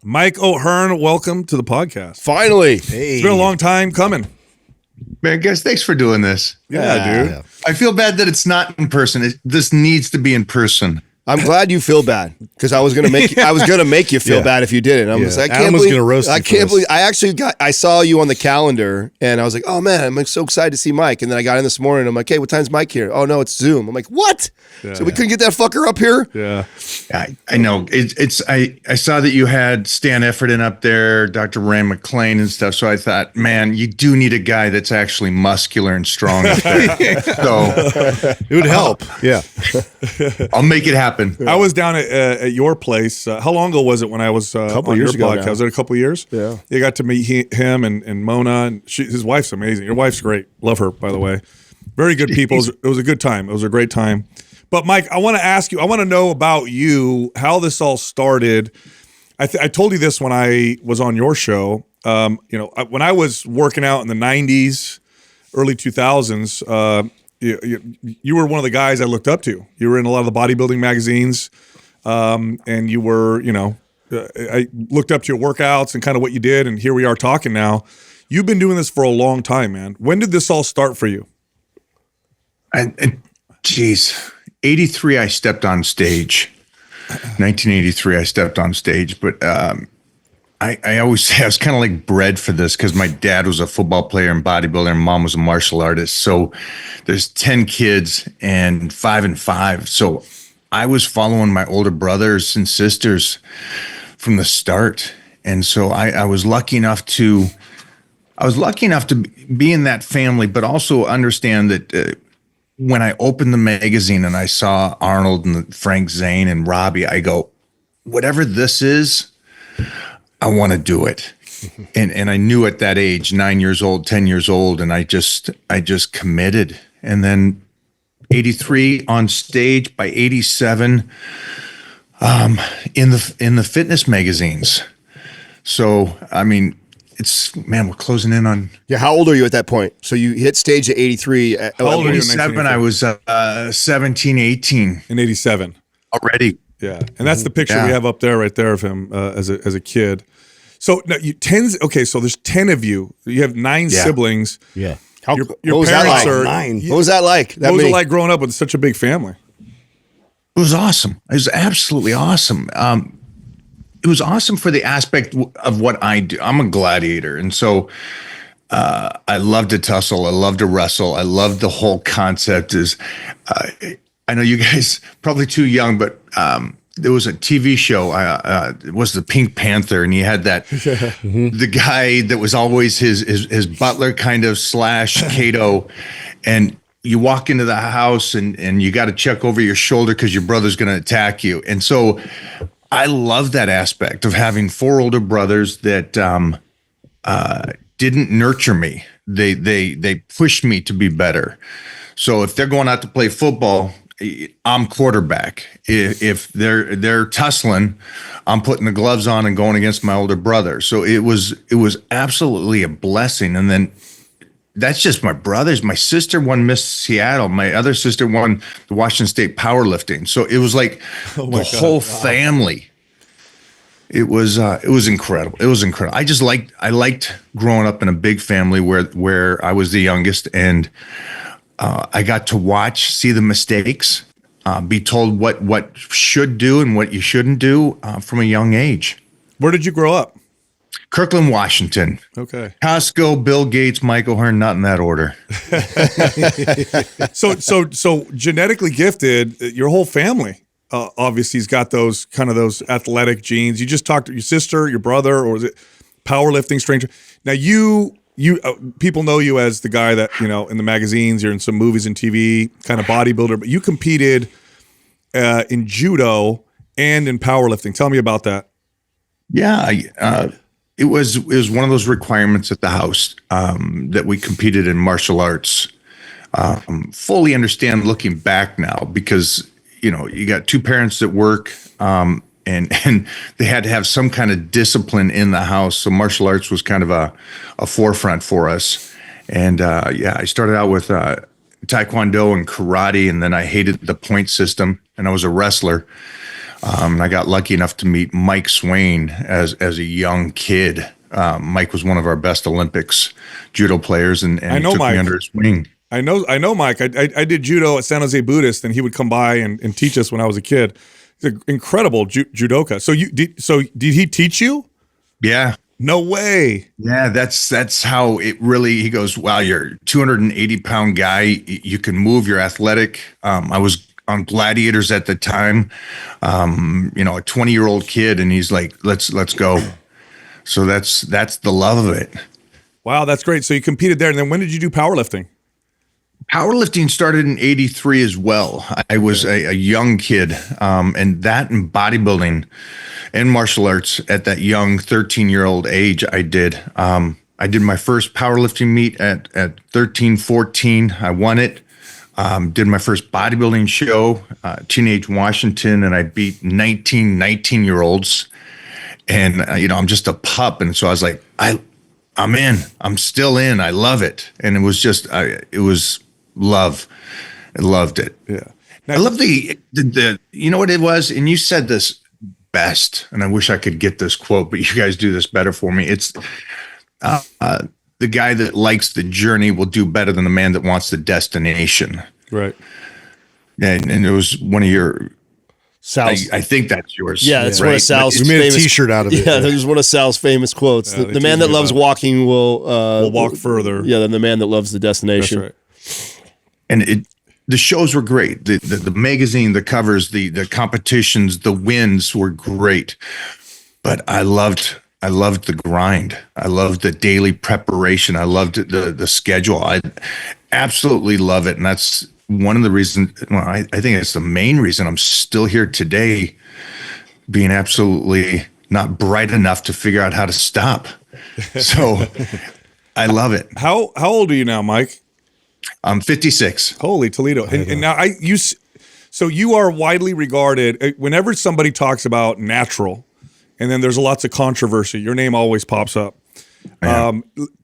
Mike O'Hearn, welcome to the podcast. Finally. Hey. It's been a long time coming. Man, guys, thanks for doing this. Yeah, dude. I feel bad that it's not in person. This needs to be in person. I'm glad you feel bad because I was gonna make you feel bad if you didn't. I was like, I can't believe, gonna roast you I for can't this. believe I saw you on the calendar and I was like, oh man, I'm so excited to see Mike. And then I got in this morning. I'm like, hey, what time's Mike here? Oh no, it's Zoom. I'm like, what? So we couldn't get that fucker up here? Yeah. I know. I saw that you had Stan Efferding up there, Dr. Rand McClain and stuff. So I thought, man, you do need a guy that's actually muscular and strong up there. So It would help. Yeah. I'll make it happen. I was down at your place. How long ago was it when I was Couple on years your ago podcast? now. Was it a couple years? Yeah. You got to meet him and Mona. And his wife's amazing. Your wife's great. Love her, by the way. Very good people. It was a good time. It was a great time. But Mike, I want to ask you, I want to know about you, how this all started. I told you this when I was on your show. When I was working out in the 90s, early 2000s, you were one of the guys I looked up to. You were in a lot of the bodybuilding magazines, and you were, I looked up to your workouts and kind of what you did, and here we are talking now. You've been doing this for a long time, man. When did this all start for you? Geez, 83, I stepped on stage. 1983, I stepped on stage, but I always say I was kind of like bred for this because my dad was a football player and bodybuilder and mom was a martial artist. So there's 10 kids and 5 and 5. So I was following my older brothers and sisters from the start. And so I was lucky enough to be in that family, but also understand that when I opened the magazine and I saw Arnold and Frank Zane and Robbie, I go, whatever this is, I want to do it. And I knew at that age, 9 years old, 10 years old, and I just committed. And then 83 on stage, by 87 in the fitness magazines. So, I mean, we're closing in on. Yeah, how old are you at that point? So you hit stage at 83. At How old are you? 87, I was 17, 18 In 87. already. Yeah, and that's the picture Yeah. we have up there, right there, of him as a kid. So now so there's 10 of you. You have 9 Yeah. siblings. Yeah. Your what was that parents like? are 9. What was that like? What was it like growing up with such a big family? It was awesome. It was absolutely awesome. It was awesome for the aspect of what I do. I'm a gladiator. And so I love to tussle. I love to wrestle. I love the whole concept is, I know you guys probably too young, but there was a TV show. It was the Pink Panther, and he had that the guy that was always his butler kind of / Kato, and you walk into the house and you got to check over your shoulder because your brother's going to attack you. And so I love that aspect of having 4 older brothers that didn't nurture me. They pushed me to be better. So if they're going out to play football, I'm quarterback. If they're tussling, I'm putting the gloves on and going against my older brother. So it was absolutely a blessing. And then that's just my brothers. My sister won Miss Seattle. My other sister won the Washington State powerlifting. So it was like the whole family. It was incredible. It was incredible. I liked growing up in a big family where I was the youngest, and I got to see the mistakes, be told what should do and what you shouldn't do from a young age. Where did you grow up? Kirkland, Washington. Okay. Costco, Bill Gates, Mike O'Hearn, not in that order. So genetically gifted, your whole family obviously has got those athletic genes. You just talked to your sister, your brother, or is it powerlifting, stranger? Now you people know you as the guy that, in the magazines, you're in some movies and TV, kind of bodybuilder, but you competed in judo and in powerlifting. Tell me about that. Yeah, it was one of those requirements at the house that we competed in martial arts. Fully understand looking back now because you got 2 parents that work and they had to have some kind of discipline in the house. So martial arts was kind of a forefront for us. And I started out with Taekwondo and karate, and then I hated the point system, and I was a wrestler. I got lucky enough to meet Mike Swain as a young kid. Mike was one of our best Olympics judo players, and I know he took Mike. me under his wing. I know Mike. I did judo at San Jose Buddhist, and he would come by and teach us when I was a kid. He's an incredible judoka. So did he teach you? Yeah. No way. Yeah, that's how it really, he goes, wow, you're a 280-pound guy. You can move, you're athletic. I was on Gladiators at the time, a 20-year-old kid, and he's like, let's go. So that's the love of it. Wow, that's great. So you competed there, and then when did you do powerlifting? Powerlifting started in '83 as well. I was a young kid, and bodybuilding and martial arts at that young 13-year-old age. I did my first powerlifting meet at 13, 14. I won it. Did my first bodybuilding show, Teenage Washington, and I beat 19-year-olds. And I'm just a pup, and so I was like, I'm in. I'm still in. I love it, and it was love. I loved it. Yeah. Now, I love the you know what it was, and you said this best, and I wish I could get this quote, but you guys do this better for me. It's the guy that likes the journey will do better than the man that wants the destination. Right. And it was one of your. Sal's. I think that's yours. Yeah, that's one of Sal's We made famous. a T-shirt out of it. Yeah, that was one of Sal's famous quotes. Yeah, The man that loves walking will walk further. Yeah, than the man that loves the destination. That's right. And the shows were great. The magazine, the covers, the competitions, the wins were great. But I loved the grind. I loved the daily preparation. I loved the schedule. I absolutely love it. And that's one of the reasons, I think it's the main reason I'm still here today, being absolutely not bright enough to figure out how to stop. So I love it. How old are you now, Mike? I'm 56. Holy Toledo. And now so you are widely regarded, whenever somebody talks about natural, and then there's lots of controversy, your name always pops up.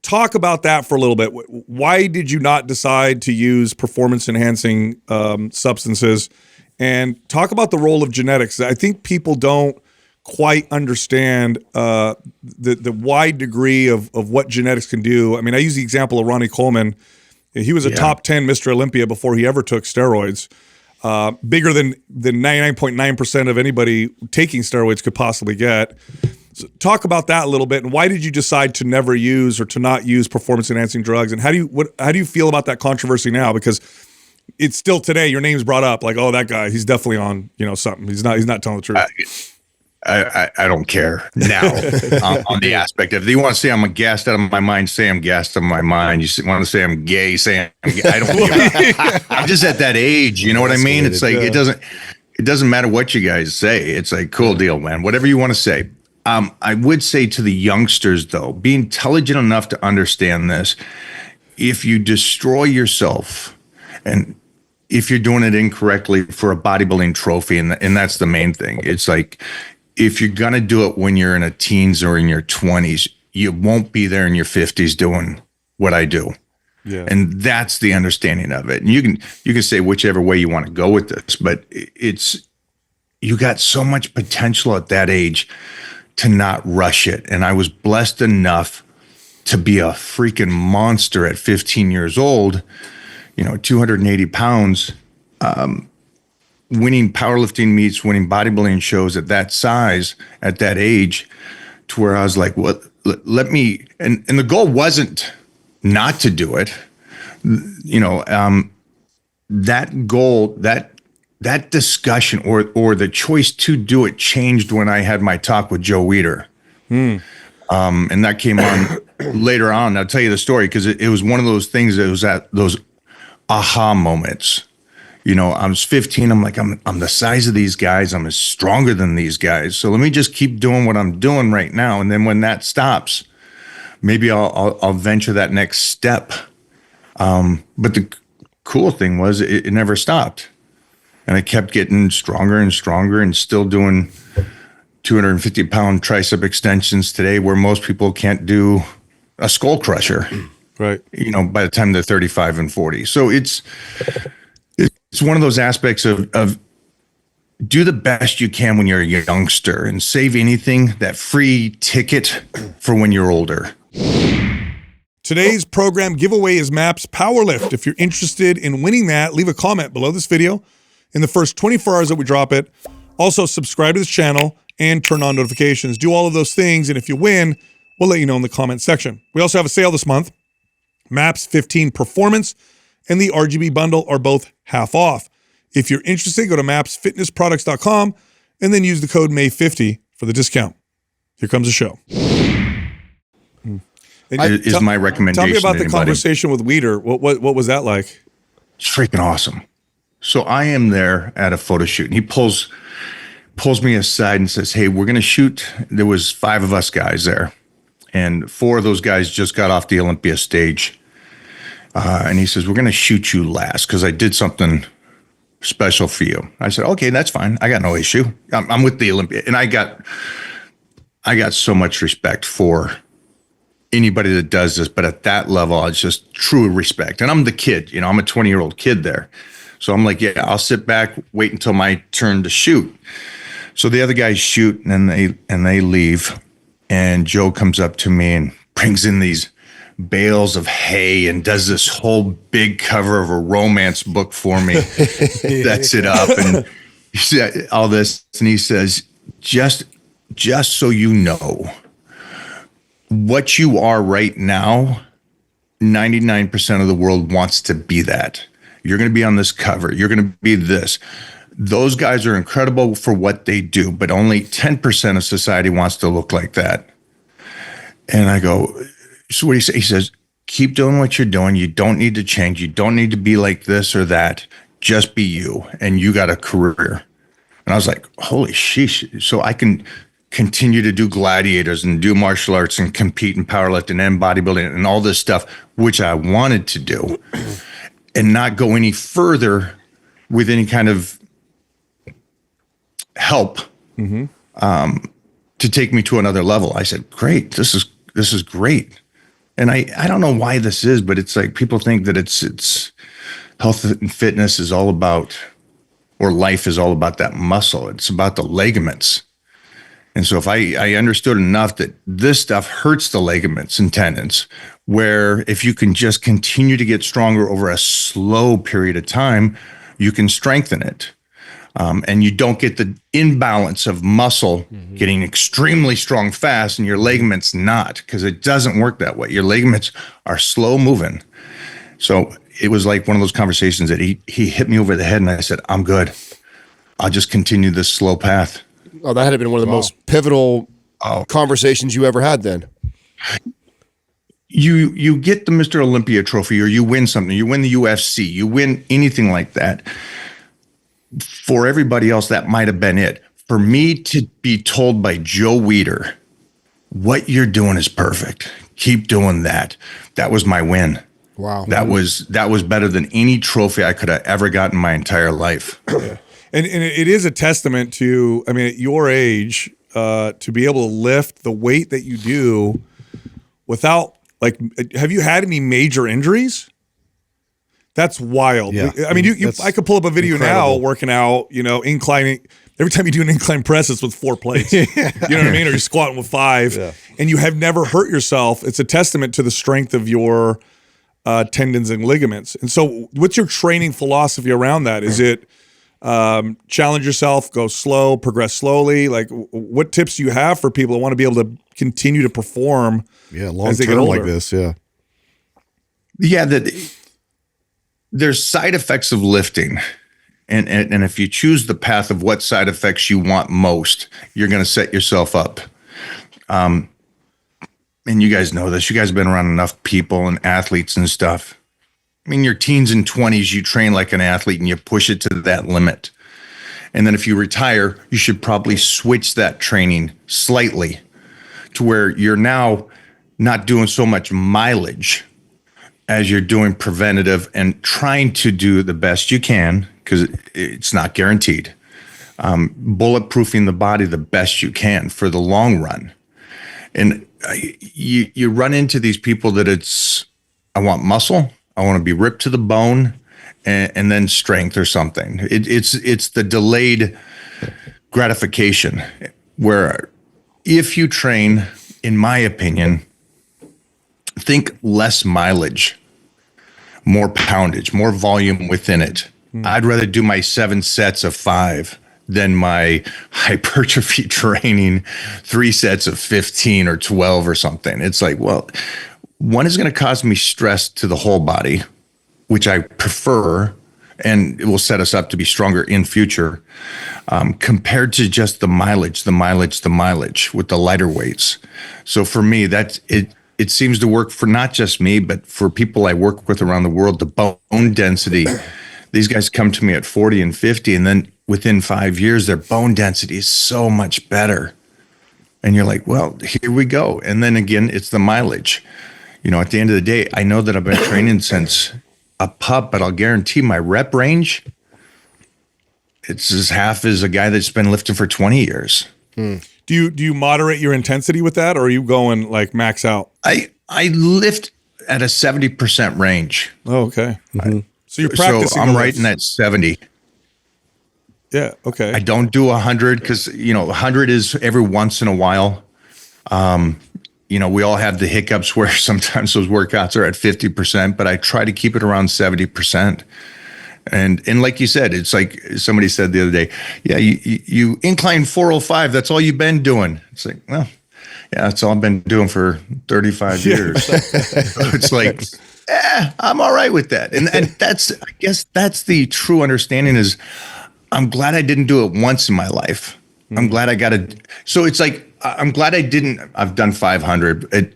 Talk about that for a little bit. Why did you not decide to use performance-enhancing substances? And talk about the role of genetics. I think people don't quite understand the wide degree of what genetics can do. I mean, I use the example of Ronnie Coleman. He was a top 10 Mr. Olympia before he ever took steroids. Bigger than 99.9% of anybody taking steroids could possibly get. So talk about that a little bit, and why did you decide to never use or to not use performance-enhancing drugs? And how do you feel about that controversy now? Because it's still today, your name's brought up, like, oh, that guy, he's definitely on something. He's not telling the truth. I don't care now on the aspect of, if you want to say I'm gassed out of my mind, say I'm gassed out of my mind. You want to say I'm gay, say I'm gay. I don't care. I'm just at that age, you know what I mean? It's like, it doesn't matter what you guys say. It's like, cool deal, man. Whatever you want to say. I would say to the youngsters, though, be intelligent enough to understand this. If you destroy yourself, and if you're doing it incorrectly for a bodybuilding trophy, and that's the main thing, it's like, if you're going to do it when you're in a teens or in your 20s, you won't be there in your 50s doing what I do. Yeah. And that's the understanding of it. And you can say whichever way you want to go with this, but you got so much potential at that age to not rush it. And I was blessed enough to be a freaking monster at 15 years old, 280 pounds, winning powerlifting meets, winning bodybuilding shows at that size, at that age, to where I was like, well, let me, and the goal wasn't not to do it. That goal, that discussion or the choice to do it changed when I had my talk with Joe Weider. And that came on later on. I'll tell you the story, because it was one of those things that was at those aha moments. I was 15. I'm like, I'm the size of these guys. I'm as stronger than these guys. So let me just keep doing what I'm doing right now. And then when that stops, maybe I'll venture that next step. But the cool thing was it never stopped. And I kept getting stronger and stronger, and still doing 250-pound tricep extensions today, where most people can't do a skull crusher. Right. By the time they're 35 and 40. So it's one of those aspects of do the best you can when you're a youngster and save anything, that free ticket for when you're older. Today's program giveaway is MAPS Powerlift. If you're interested in winning that, leave a comment below this video in the first 24 hours that we drop it. Also, subscribe to this channel and turn on notifications. Do all of those things, and if you win, we'll let you know in the comment section. We also have a sale this month. MAPS 15 Performance and the RGB bundle are both half off. If you're interested, go to mapsfitnessproducts.com and then use the code May50 for the discount. Here comes the show. Is my recommendation. Tell me about to the anybody. conversation with Weider. What was that like? It's freaking awesome. So I am there at a photo shoot, and he pulls me aside and says, "Hey, we're going to shoot." There was 5 of us guys there, and 4 of those guys just got off the Olympia stage. And he says, "We're going to shoot you last because I did something special for you." I said, "Okay, that's fine. I got no issue. I'm with the Olympia," and I got so much respect for anybody that does this, but at that level, it's just true respect. And I'm the kid, I'm a 20-year-old kid there. So I'm like, yeah, I'll sit back, wait until my turn to shoot. So the other guys shoot and they leave. And Joe comes up to me and brings in these bales of hay and does this whole big cover of a romance book for me. Sets it up and he said all this. And he says, just so you know, what you are right now, 99% of the world wants to be that. You're going to be on this cover. You're going to be this. Those guys are incredible for what they do, but only 10% of society wants to look like that. And I go, so what do you say? He says, keep doing what you're doing. You don't need to change. You don't need to be like this or that. Just be you. And you got a career. And I was like, holy sheesh. So I can continue to do gladiators and do martial arts and compete in powerlifting and bodybuilding and all this stuff, which I wanted to do, and not go any further with any kind of help to take me to another level. I said, great, this is great. And I don't know why this is, but it's like people think that it's health and fitness is all about, or life is all about that muscle. It's about the ligaments. And so if I understood enough that this stuff hurts the ligaments and tendons, where if you can just continue to get stronger over a slow period of time, you can strengthen it. And you don't get the imbalance of muscle getting extremely strong fast and your ligaments not, because it doesn't work that way. Your ligaments are slow moving. So it was like one of those conversations that he hit me over the head and I said, I'm good. I'll just continue this slow path. Oh, that had been one of the most pivotal conversations you ever had then. You get the Mr. Olympia trophy, or you win something, you win the UFC, you win anything like that. For everybody else, that might have been it. For me to be told by Joe Weider, what you're doing is perfect. Keep doing that. That was my win. Wow. That was better than any trophy I could have ever gotten in my entire life. And it is a testament to, I mean, at your age, to be able to lift the weight that you do without, like, have you had any major injuries? That's wild. Yeah. I mean, I could pull up a video now working out, inclining. Every time you do an incline press, it's with 4 plates. You know what I mean? Or you're squatting with 5, and you have never hurt yourself. It's a testament to the strength of your tendons and ligaments. And so what's your training philosophy around that? Is it challenge yourself, go slow, progress slowly? Like, what tips do you have for people that want to be able to continue to perform long term like this? There's side effects of lifting, and if you choose the path of what side effects you want most, you're going to set yourself up. And you guys know this. You guys have been around enough people and athletes and stuff. I mean, your teens and 20s, you train like an athlete and you push it to that limit. And then if you retire, you should probably switch that training slightly to where you're now not doing so much mileage as you're doing preventative and trying to do the best you can, because it's not guaranteed. Bulletproofing the body the best you can for the long run. And you run into these people that I want muscle, I want to be ripped to the bone, and then strength or something. It's the delayed gratification, where if you train, in my opinion, think less mileage, more poundage, more volume within it. I'd rather do my 7 sets of 5 than my hypertrophy training 3 sets of 15 or 12 or something. It's like, well, one is going to cause me stress to the whole body, which I prefer, and it will set us up to be stronger in future, compared to just the mileage with the lighter weights. So for me, that's it. It seems to work for not just me, but for people I work with around the world. The bone density, these guys come to me at 40 and 50, and then within 5 years, their bone density is so much better. And you're like, well, here we go. And then again, it's the mileage. You know, at the end of the day, I know that I've been training since a pup, but I'll guarantee my rep range, it's as half as a guy that's been lifting for 20 years. Do you moderate your intensity with that, or are you going like max out? I lift at a 70% range. Oh, okay. So you're practicing. So I'm right in that 70. Yeah. Okay. I don't do 100 because, you know, 100 is every once in a while. You know, we all have the hiccups where sometimes those workouts are at 50%, but I try to keep it around 70%. And like you said, it's like somebody said the other day, yeah, you incline 405. That's all you've been doing. It's like, well, yeah, that's all I've been doing for 35 years. So it's like, I'm all right with that. And that's, I guess that's the true understanding is I'm glad I didn't do it once in my life. I'm glad I got it. So it's like, I'm glad I didn't. I've done 500.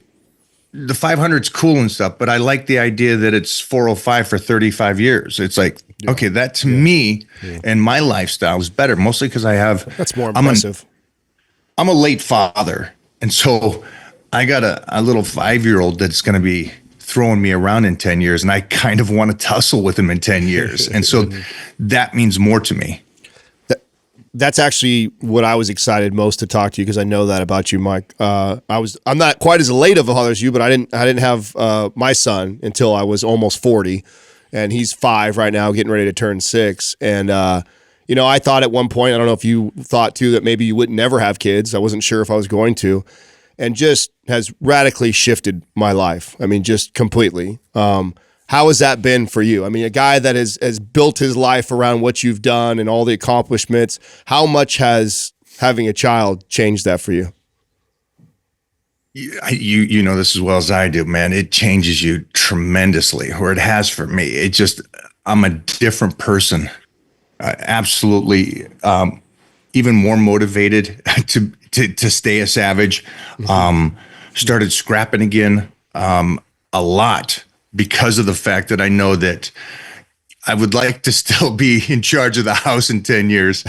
The 500's cool and stuff, but I like the idea that it's 405 for 35 years. It's like, okay, that to me and my lifestyle is better, mostly because I have. That's more impressive. I'm a late father. And so I got a little 5-year-old that's going to be throwing me around in 10 years. And I kind of want to tussle with him in 10 years. And so that means more to me. That's actually what I was excited most to talk to you, because I know that about you, Mike. I'm not quite as late of a father as you, but I didn't have my son until I was almost 40, and he's 5 right now, getting ready to turn 6. And you know, I thought at one point, I don't know if you thought too, that maybe you would never have kids. I wasn't sure if I was going to, and just has radically shifted my life. I mean, just completely. How has that been for you? I mean, a guy that has built his life around what you've done and all the accomplishments, how much has having a child changed that for you? You know this as well as I do, man. It changes you tremendously, or it has for me. It just, I'm a different person. Absolutely. Even more motivated to stay a savage. Started scrapping again a lot, because of the fact that I know that I would like to still be in charge of the house in 10 years.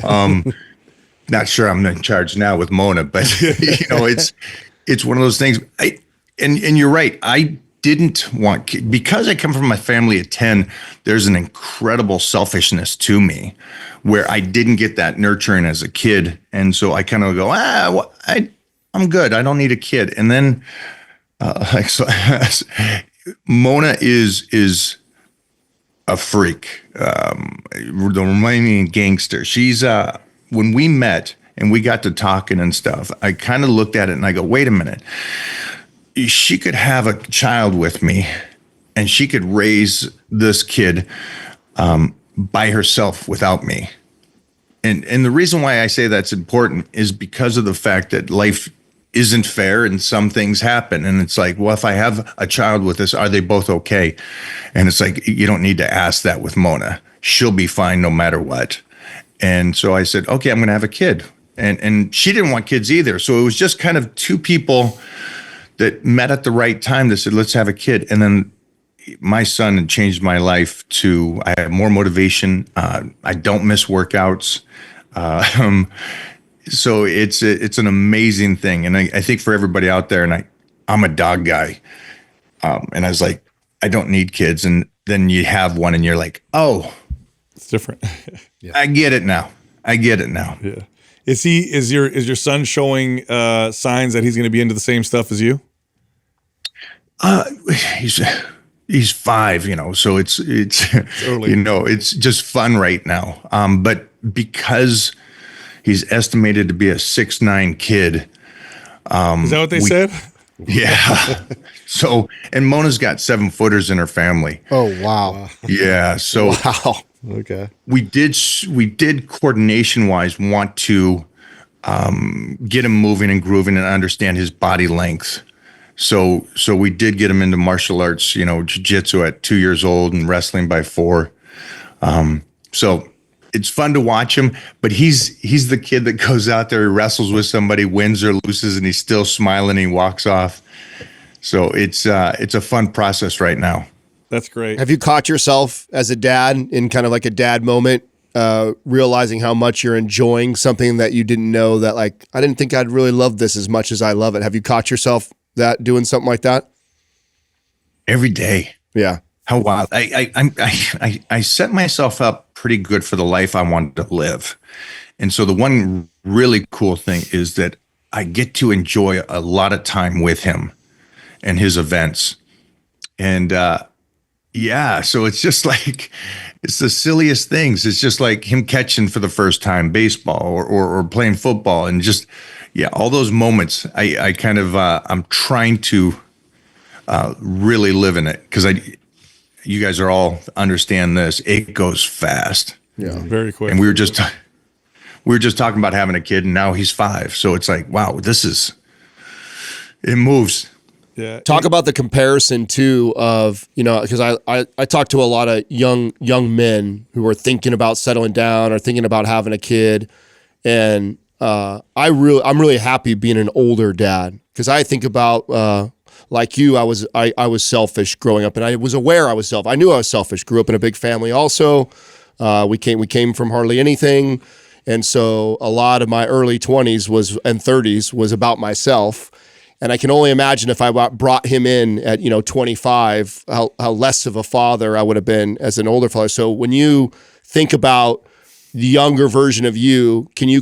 Not sure I'm in charge now with Mona, but you know, it's one of those things. And you're right. I didn't want, because I come from a family of 10, there's an incredible selfishness to me where I didn't get that nurturing as a kid. And so I kind of go, I'm good. I don't need a kid. And then Mona is a freak, the Romanian gangster. She's when we met and we got to talking and stuff, I kind of looked at it and I go, wait a minute. She could have a child with me and she could raise this kid by herself without me. And the reason why I say that's important is because of the fact that life isn't fair and some things happen. And it's like, well, if I have a child with this, are they both okay? And it's like, you don't need to ask that with Mona. She'll be fine no matter what. And so I said, okay, I'm going to have a kid. And she didn't want kids either. So it was just kind of two people that met at the right time that said, let's have a kid. And then my son changed my life to, I have more motivation. I don't miss workouts. So it's an amazing thing. And I think for everybody out there, and I'm a dog guy. And I was like, I don't need kids. And then you have one and you're like, oh, it's different. Yeah. I get it now. Yeah. Is your son showing signs that he's going to be into the same stuff as you? He's 5, you know, so it's early. You know, it's just fun right now. But because He's estimated to be a 6'9" kid. Is that what they said? Yeah. So, and Mona's got 7-footers in her family. Oh, wow. Yeah. So Wow. Okay. we did coordination wise want to get him moving and grooving and understand his body length. So we did get him into martial arts, jiu-jitsu at 2 years old and wrestling by 4. So it's fun to watch him, but he's the kid that goes out there, wrestles with somebody, wins or loses, and he's still smiling. He walks off. So it's a fun process right now. That's great. Have you caught yourself as a dad in kind of like a dad moment, realizing how much you're enjoying something that you didn't know that, like, I didn't think I'd really love this as much as I love it. Have you caught yourself doing something like that? Every day. Yeah. How wild. I set myself up pretty good for the life I wanted to live. And so the one really cool thing is that I get to enjoy a lot of time with him and his events. And so it's just like, it's the silliest things. It's just like him catching for the first time baseball or playing football, and just, all those moments. I kind of, I'm trying to really live in it, because you guys are all understand this. It goes fast. Yeah. Very quick. And we were just talking about having a kid, and now he's 5. So it's like, wow, it moves. Yeah. Talk about the comparison too of, because I talk to a lot of young men who are thinking about settling down or thinking about having a kid. And I'm really happy being an older dad, because I think about, like you, I was selfish growing up, and I was aware I was I knew I was selfish. Grew up in a big family also. We came from hardly anything. And so a lot of my early 20s and 30s was about myself. And I can only imagine if I brought him in at 25, how less of a father I would have been as an older father. So when you think about the younger version of you, can you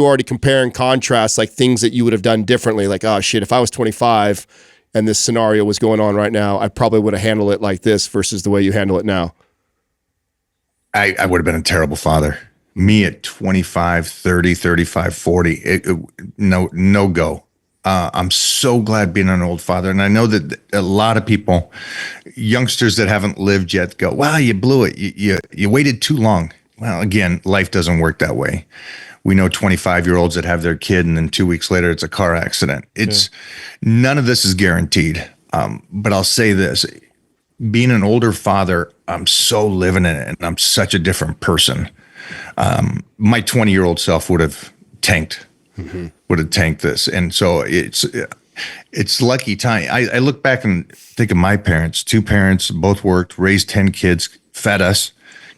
already compare and contrast, like, things that you would have done differently? Like, oh shit, if I was 25 and this scenario was going on right now, I probably would have handled it like this versus the way you handle it now. I would have been a terrible father. Me at 25, 30, 35, 40, no go. I'm so glad being an old father. And I know that a lot of people, youngsters that haven't lived yet, go, wow, you blew it. You waited too long. Well, again, life doesn't work that way. We know 25-year-olds that have their kid, and then 2 weeks later, it's a car accident. None of this is guaranteed. But I'll say this, being an older father, I'm so living in it, and I'm such a different person. My 20-year-old self would have tanked. Would have tanked this. And so it's lucky time. I look back and think of my parents, 2 parents, both worked, raised 10 kids, fed us,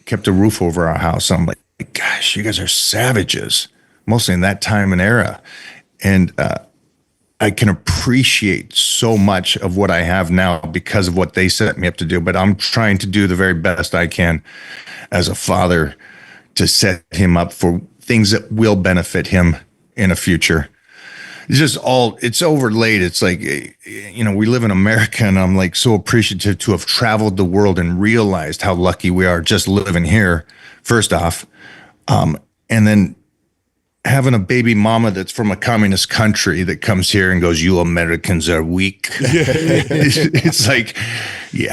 kept a roof over our house. I'm like, gosh, you guys are savages, mostly in that time and era. And I can appreciate so much of what I have now because of what they set me up to do. But I'm trying to do the very best I can as a father to set him up for things that will benefit him in a future. It's overlaid. It's like, we live in America, and I'm like so appreciative to have traveled the world and realized how lucky we are just living here, first off. And then having a baby mama that's from a communist country that comes here and goes, you Americans are weak. It's like,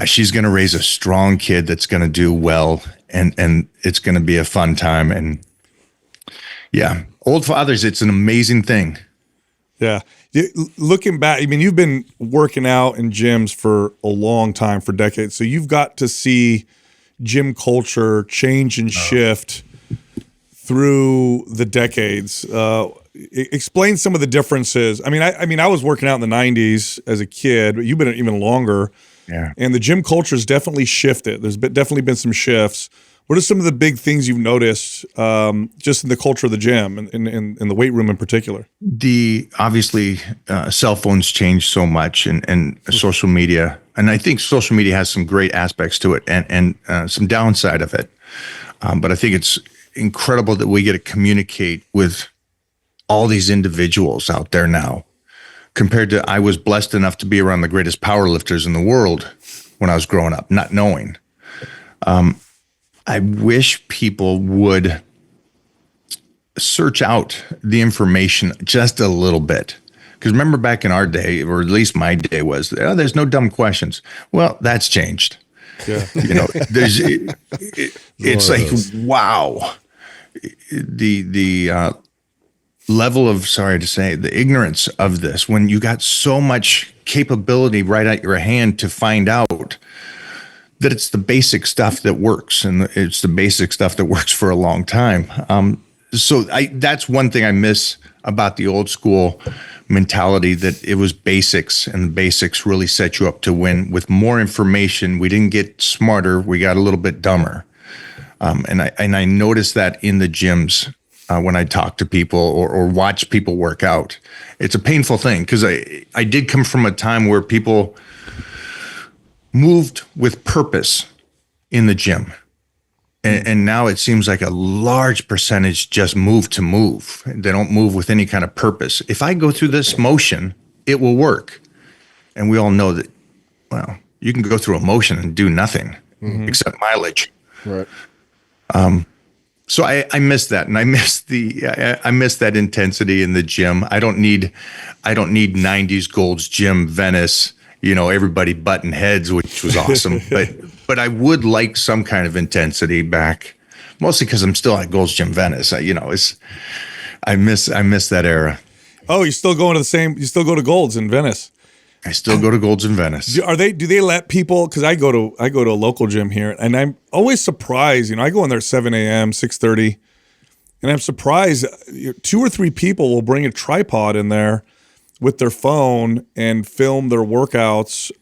she's going to raise a strong kid that's going to do well, and it's going to be a fun time. And old fathers, it's an amazing thing. Yeah. Looking back, I mean, you've been working out in gyms for a long time, for decades. So you've got to see gym culture change and shift through the decades. Explain some of the differences. I mean, I was working out in the 90s as a kid, but you've been even longer. Yeah. And the gym culture has definitely shifted. There's definitely been some shifts. What are some of the big things you've noticed just in the culture of the gym and in the weight room in particular? Obviously, cell phones change so much, and social media. And I think social media has some great aspects to it and some downside of it. But I think it's incredible that we get to communicate with all these individuals out there now, compared to I was blessed enough to be around the greatest powerlifters in the world when I was growing up, not knowing. I wish people would search out the information just a little bit. Because remember back in our day, or at least my day was, there's no dumb questions. Well, that's changed. Yeah. It's like, wow. The level of, sorry to say, the ignorance of this, when you got so much capability right at your hand to find out that it's the basic stuff that works, and it's the basic stuff that works for a long time. So that's one thing I miss about the old school mentality, that it was basics, and the basics really set you up to win. With more information, we didn't get smarter, we got a little bit dumber. And I noticed that in the gyms when I talk to people or watch people work out. It's a painful thing, because I did come from a time where people moved with purpose in the gym. And now it seems like a large percentage just move to move. They don't move with any kind of purpose. If I go through this motion, it will work. And we all know that, well, you can go through a motion and do nothing except mileage. Right. So I miss that, and I miss that intensity in the gym. I don't need 90s Gold's Gym Venice, everybody butting heads, which was awesome. but I would like some kind of intensity back, mostly because I'm still at Gold's Gym Venice. I miss that era. Oh, you're still going to you still go to Gold's in Venice? I still go to Gold's in Venice. Do they let people? Because I go to a local gym here, and I'm always surprised. I go in there 7 a.m., 6:30, and I'm surprised 2 or 3 people will bring a tripod in there with their phone and film their workouts.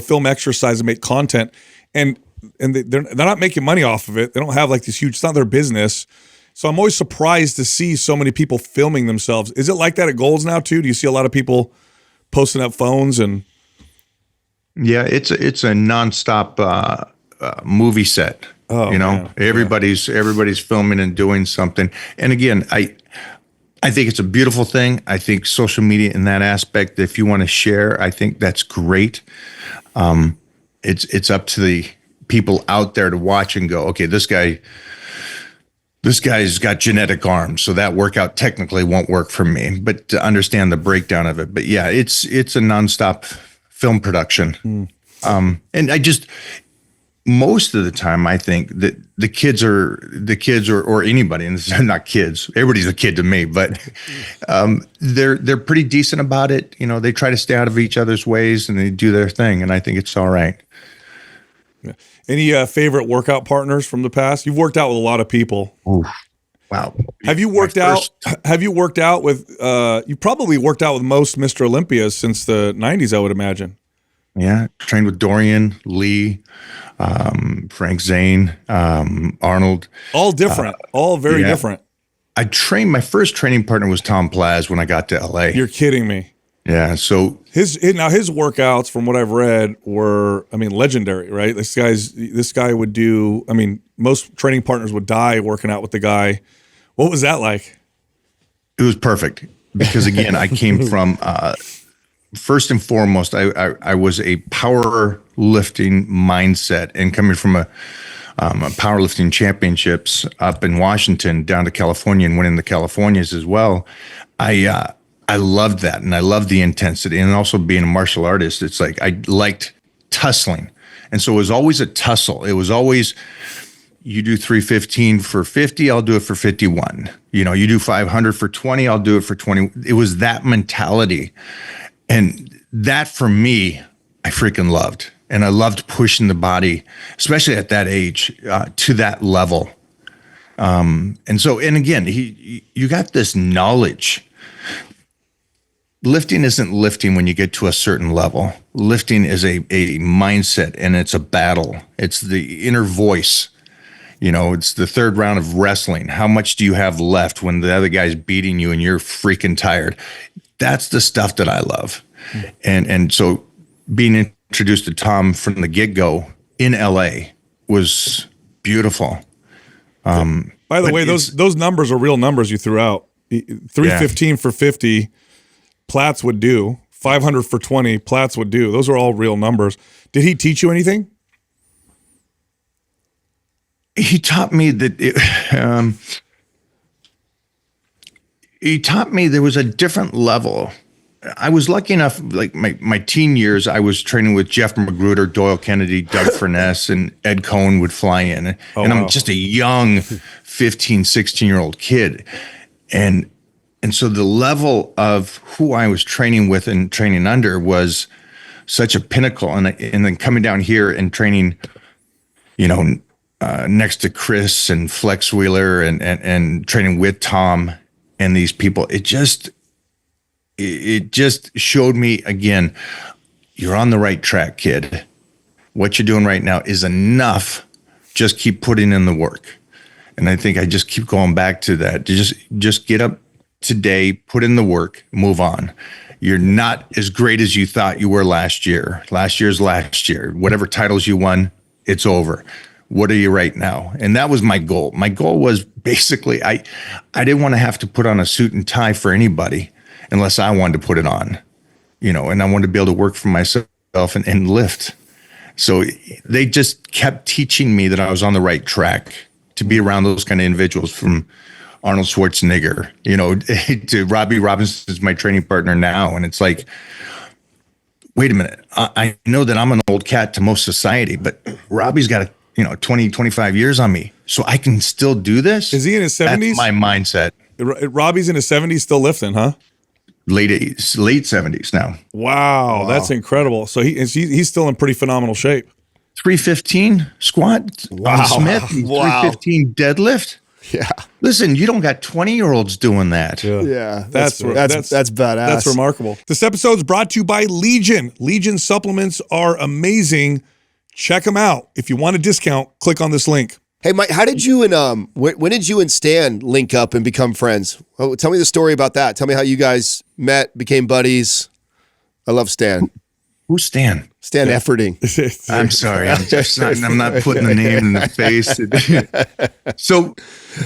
Film exercise and make content, and they're not making money off of it. They don't have like this huge. It's not their business. So I'm always surprised to see so many people filming themselves. Is it like that at Gold's now too? Do you see a lot of people posting up phones? And yeah, it's a nonstop movie set. Oh, man. Everybody's filming and doing something. And again, I think it's a beautiful thing. I think social media in that aspect, if you want to share, I think that's great. It's up to the people out there to watch and go, okay, this guy's got genetic arms, so that workout technically won't work for me. But to understand the breakdown of it, but yeah, it's a nonstop film production. And most of the time, I think that the kids or anybody, and they're not kids, everybody's a kid to me, but they're pretty decent about it. They try to stay out of each other's ways and they do their thing, and I think it's all right. Yeah. Any favorite workout partners from the past? You've worked out with a lot of people. Oof. Wow. Have you worked out with? You probably worked out with most Mr. Olympias since the '90s, I would imagine. Yeah, trained with Dorian, Lee, Frank Zane, Arnold. All different, all very different. My first training partner was Tom Plaz when I got to LA. You're kidding me. Yeah, so his workouts, from what I've read, were, legendary, right? This guy would do, most training partners would die working out with the guy. What was that like? It was perfect, because again, I came from first and foremost, I was a powerlifting mindset, and coming from a powerlifting championships up in Washington down to California and winning the Californias as well. I loved that, and I loved the intensity, and also being a martial artist, it's like I liked tussling, and so it was always a tussle. It was always, you do 315 for 50, I'll do it for 51. You do 500 for 20, I'll do it for 20. It was that mentality, and that for me, I freaking loved, and I loved pushing the body, especially at that age, to that level. And again, you got this knowledge. Lifting isn't lifting when you get to a certain level. Lifting is a mindset, and it's a battle. It's the inner voice. It's the third round of wrestling. How much do you have left when the other guy's beating you and you're freaking tired? That's the stuff that I love. And so being introduced to Tom from the get-go in LA was beautiful. By the way, those numbers are real numbers you threw out. 315 for 50. Platts would do 500 for 20. Platts would do. Those are all real numbers. Did he teach you anything? He taught me that he taught me there was a different level. I was lucky enough, like my teen years, I was training with Jeff Magruder, Doyle Kennedy, Doug Furness, and Ed Cohn would fly in. And I'm just a young 15, 16-year-old kid. And so the level of who I was training with and training under was such a pinnacle. And then coming down here and training, next to Chris and Flex Wheeler and training with Tom and these people, it just showed me again, you're on the right track, kid. What you're doing right now is enough. Just keep putting in the work. And I think I just keep going back to that. Just get up today, put in the work, move on. You're not as great as you thought you were last year. Last year's last year. Whatever titles you won, it's over. What are you right now? And that was my goal. My goal was basically, I didn't want to have to put on a suit and tie for anybody unless I wanted to put it on, and I wanted to be able to work for myself and lift. So they just kept teaching me that I was on the right track to be around those kind of individuals, from Arnold Schwarzenegger, to Robbie Robinson's my training partner now. And it's like, wait a minute. I know that I'm an old cat to most society, but Robbie's got 20, 25 years on me. So I can still do this. Is he in his 70s? That's my mindset. Robbie's in his 70s still lifting, huh? Late 70s now. Wow, that's incredible. So he's still in pretty phenomenal shape. 315 squat on Smith, 315 deadlift. Yeah. Listen, you don't got 20-year-olds doing that. Yeah. That's badass. That's remarkable. This episode is brought to you by Legion. Legion supplements are amazing. Check them out. If you want a discount, click on this link. Hey, Mike, how did you and when did you and Stan link up and become friends? Oh, tell me the story about that. Tell me how you guys met, became buddies. I love Stan. Who's Stan? Stan Efferding. I'm sorry. I'm not putting the name in the face. So,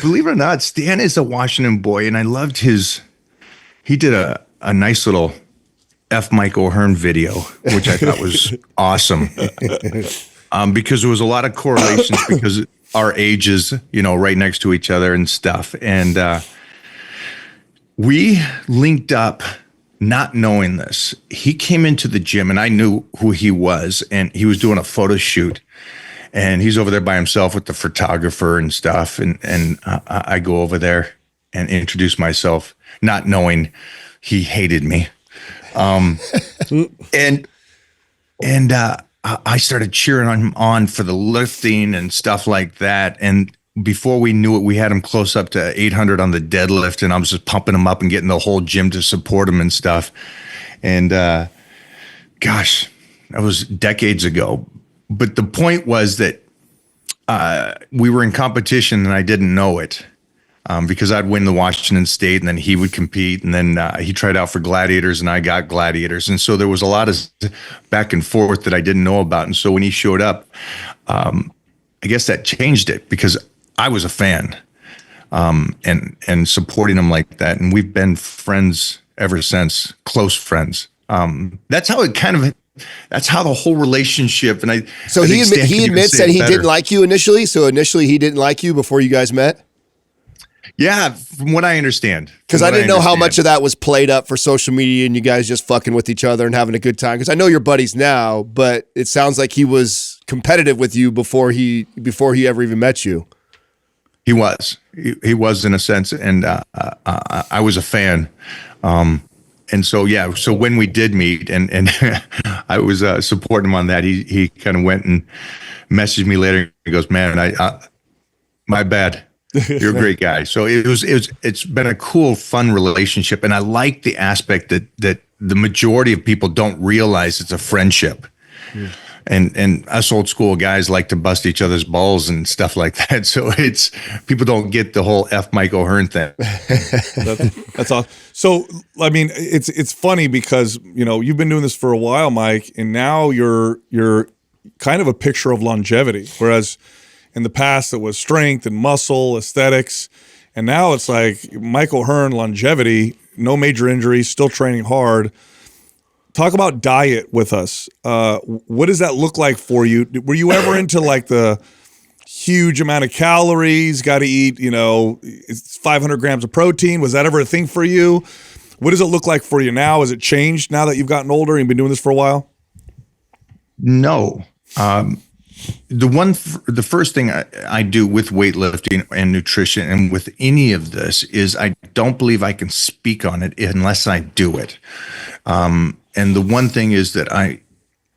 believe it or not, Stan is a Washington boy, and I loved he did a nice little F. Mike O'Hearn video, which I thought was awesome. Because there was a lot of correlations because our ages, right next to each other and stuff. And we linked up not knowing this. He came into the gym and I knew who he was, and he was doing a photo shoot, and he's over there by himself with the photographer and stuff. And I go over there and introduce myself, not knowing he hated me. And I started cheering him on for the lifting and stuff like that. And before we knew it, we had him close up to 800 on the deadlift, and I was just pumping him up and getting the whole gym to support him and stuff. And gosh, that was decades ago. But the point was that we were in competition and I didn't know it. Because I'd win the Washington State, and then he would compete, and then he tried out for Gladiators, and I got Gladiators. And so there was a lot of back and forth that I didn't know about. And so when he showed up, I guess that changed it, because I was a fan and supporting him like that. And we've been friends ever since, close friends. That's how that's how the whole relationship. And he admits that he didn't like you initially. So initially he didn't like you before you guys met. Yeah, from what I understand. Because I didn't know how much of that was played up for social media and you guys just fucking with each other and having a good time. Because I know you're buddies now, but it sounds like he was competitive with you before he ever even met you. He was. He was, in a sense, and I was a fan. And so, yeah, so when we did meet and I was supporting him on that, he kind of went and messaged me later. He goes, man, my bad. You're a great guy. So it's been a cool, fun relationship. And I like the aspect that the majority of people don't realize it's a friendship. Yeah. And us old school guys like to bust each other's balls and stuff like that. So people don't get the whole F. Mike O'Hearn thing. That's awesome. So, I mean, it's funny because, you've been doing this for a while, Mike, and now you're kind of a picture of longevity. Whereas in the past, it was strength and muscle, aesthetics. And now it's like Mike O'Hearn, longevity, no major injuries, still training hard. Talk about diet with us. What does that look like for you? Were you ever into like the huge amount of calories, got to eat, it's 500 grams of protein. Was that ever a thing for you? What does it look like for you now? Has it changed now that you've gotten older and you've been doing this for a while? No. The first thing I do with weightlifting and nutrition and with any of this is I don't believe I can speak on it unless I do it. And the one thing is that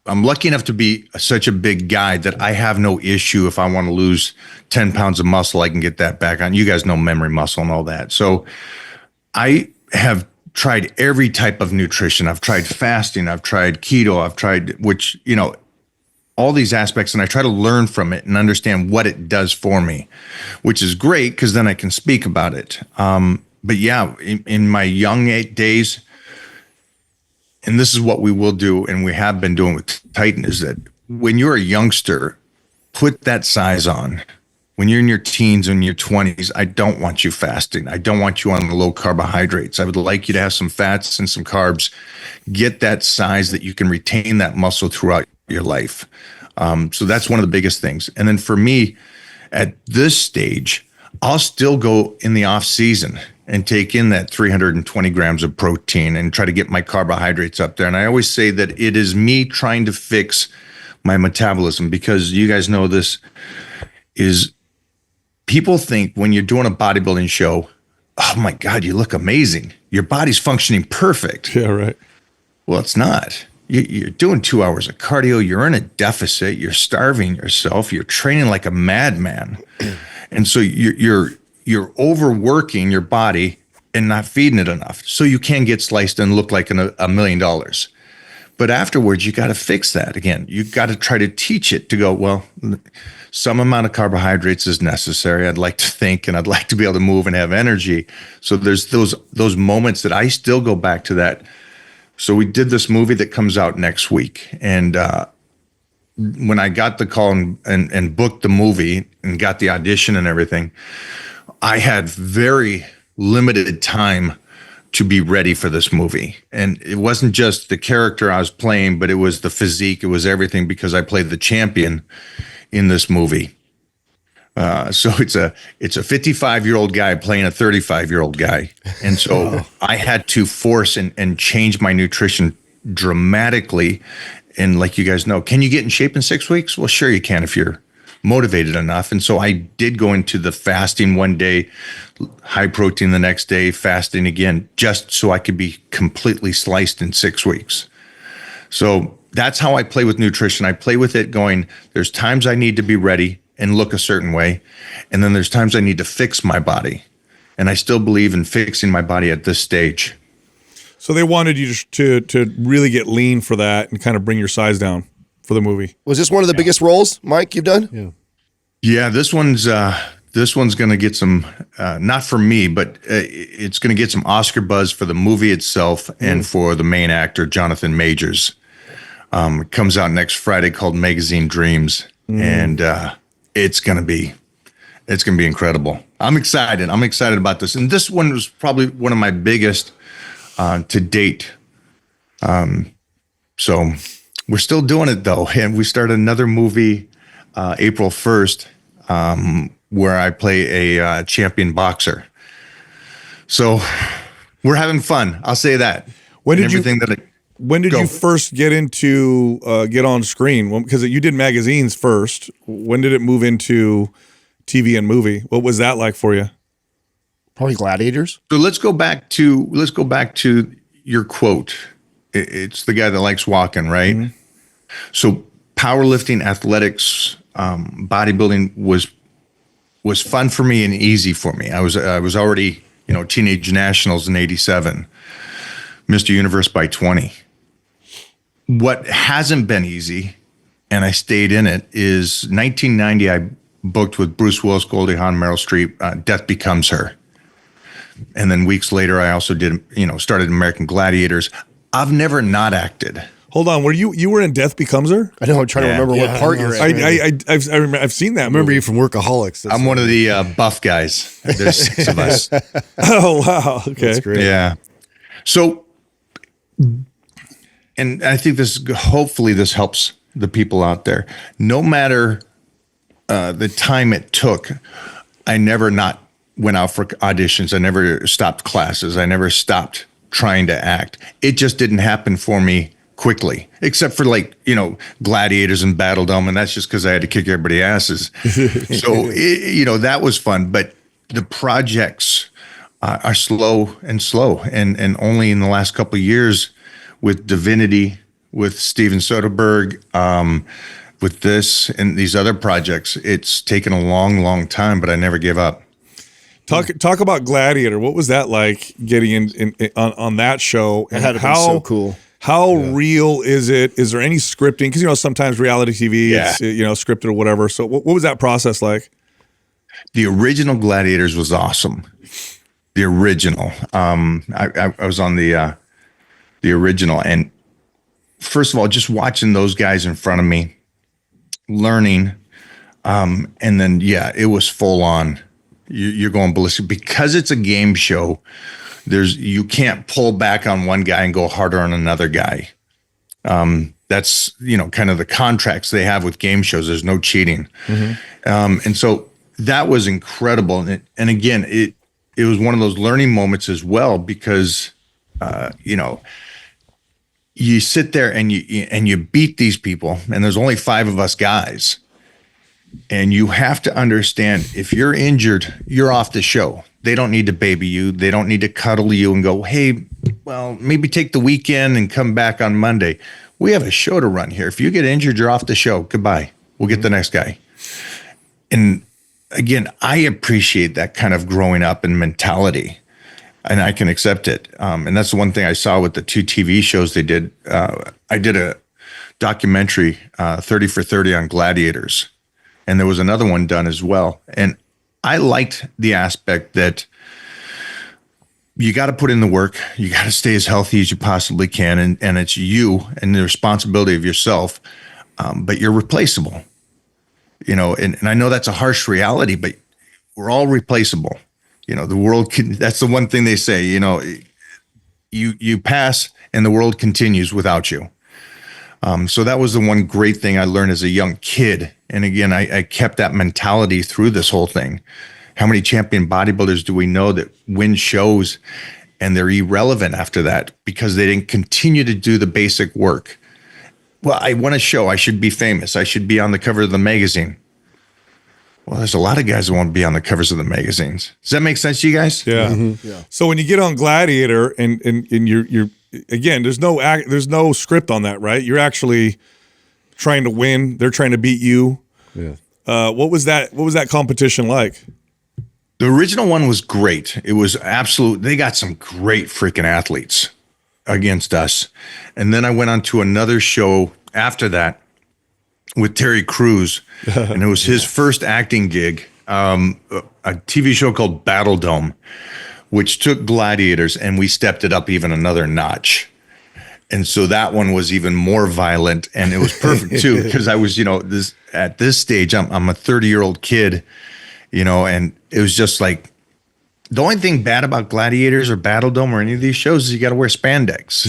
I'm lucky enough to be such a big guy that I have no issue if I want to lose 10 pounds of muscle, I can get that back on. You guys know memory muscle and all that. So I have tried every type of nutrition. I've tried fasting. I've tried keto. I've tried, all these aspects, and I try to learn from it and understand what it does for me, which is great because then I can speak about it. But yeah, in my young days, and this is what we will do, and we have been doing with Titan, is that when you're a youngster, put that size on. When you're in your teens and your 20s, I don't want you fasting. I don't want you on the low carbohydrates. I would like you to have some fats and some carbs. Get that size that you can retain that muscle throughout your life. So that's one of the biggest things. And then for me, at this stage, I'll still go in the off season and take in that 320 grams of protein and try to get my carbohydrates up there. And I always say that it is me trying to fix my metabolism, because you guys know this is, people think when you're doing a bodybuilding show, oh my God, you look amazing. Your body's functioning perfect. Yeah, right. Well, it's not. You're doing 2 hours of cardio. You're in a deficit. You're starving yourself. You're training like a madman. And so you're overworking your body and not feeding it enough. So you can get sliced and look like $1 million. But afterwards, you got to fix that again. You got to try to teach it to go, well, some amount of carbohydrates is necessary. I'd like to think, and I'd like to be able to move and have energy. So there's those moments that I still go back to that. So we did this movie that comes out next week. And when I got the call and booked the movie and got the audition and everything, I had very limited time to be ready for this movie. And it wasn't just the character I was playing, but it was the physique. It was everything, because I played the champion in this movie. So it's a 55-year-old guy playing a 35-year-old guy. And so I had to force and change my nutrition dramatically. And like you guys know, can you get in shape in 6 weeks? Well, sure you can if you're motivated enough. And so I did go into the fasting one day, high protein the next day, fasting again, just so I could be completely sliced in 6 weeks. So that's how I play with nutrition. I play with it going, there's times I need to be ready and look a certain way. And then there's times I need to fix my body. And I still believe in fixing my body at this stage. So they wanted you to really get lean for that and kind of bring your size down for the movie. Was this one of the biggest roles, Mike, you've done? Yeah, this one's going to get some, not for me, but it's going to get some Oscar buzz for the movie itself and for the main actor, Jonathan Majors. It comes out next Friday, called Magazine Dreams. And it's going to be incredible. I'm excited. I'm excited about this. And this one was probably one of my biggest to date. So we're still doing it though. And we start another movie April 1st, where I play a champion boxer. So we're having fun. I'll say that. When did you first get into get on screen? Well, because you did magazines first. When did it move into TV and movie? What was that like for you? Probably Gladiators. So let's go back to your quote. It's the guy that likes walking, right? Mm-hmm. So powerlifting, athletics, bodybuilding was fun for me and easy for me. I was already, teenage nationals in '87, Mr. Universe by 20. What hasn't been easy, and I stayed in it, is 1990. I booked with Bruce Willis, Goldie Hawn, Meryl Streep, Death Becomes Her. And then weeks later, I also did, started American Gladiators. I've never not acted. Hold on, you were in Death Becomes Her? I know. I'm trying to remember what part you're in. I've seen that. I remember you from Workaholics. I'm one of the buff guys. There's 6 of us. Oh wow! Okay, that's great. Yeah. So, and I think hopefully this helps the people out there. No matter the time it took, I never not went out for auditions. I never stopped classes. I never stopped trying to act. It just didn't happen for me quickly, except for like, Gladiators and Battledome. And that's just because I had to kick everybody's asses. So, that was fun. But the projects are slow. And only in the last couple of years with Divinity, with Steven Soderbergh, with this and these other projects, it's taken a long, long time, but I never gave up. Talk about Gladiator. What was that like getting on that show? And had to be so cool. How real is it? Is there any scripting? Because sometimes reality TV, it's scripted or whatever. So what was that process like? The original Gladiators was awesome. The original. I was on the original, and first of all, just watching those guys in front of me, learning, and then it was full on. You're going ballistic because it's a game show. You can't pull back on one guy and go harder on another guy. That's kind of the contracts they have with game shows. There's no cheating, and so that was incredible. And again, it was one of those learning moments as well because you sit there and you beat these people, and there's only 5 of us guys. And you have to understand, if you're injured, you're off the show. They don't need to baby you. They don't need to cuddle you and go, hey, well, maybe take the weekend and come back on Monday. We have a show to run here. If you get injured, you're off the show. Goodbye. We'll get the next guy. And again, I appreciate that kind of growing up and mentality, and I can accept it. And that's the one thing I saw with the 2 TV shows they did. I did a documentary, 30 for 30 on Gladiators. And there was another one done as well. And I liked the aspect that you got to put in the work. You got to stay as healthy as you possibly can. And it's you and the responsibility of yourself. But you're replaceable, and I know that's a harsh reality, but we're all replaceable. The world that's the one thing they say, you pass and the world continues without you. So that was the one great thing I learned as a young kid. And again, I kept that mentality through this whole thing. How many champion bodybuilders do we know that win shows and they're irrelevant after that because they didn't continue to do the basic work? Well, I won a show. I should be famous. I should be on the cover of the magazine. Well, there's a lot of guys that want to be on the covers of the magazines. Does that make sense to you guys? Yeah. Yeah. So when you get on Gladiator and you're again, there's no script on that, right? You're actually trying to win. They're trying to beat you. Yeah. What was that competition like? The original one was great. It was absolute. They got some great freaking athletes against us. And then I went on to another show after that with Terry Crews, and it was his first acting gig, a TV show called Battledome, which took Gladiators, and we stepped it up even another notch. And so that one was even more violent, and it was perfect too, because I was, at this stage, I'm a 30-year-old kid, and it was just like, the only thing bad about Gladiators or Battledome or any of these shows is you got to wear spandex.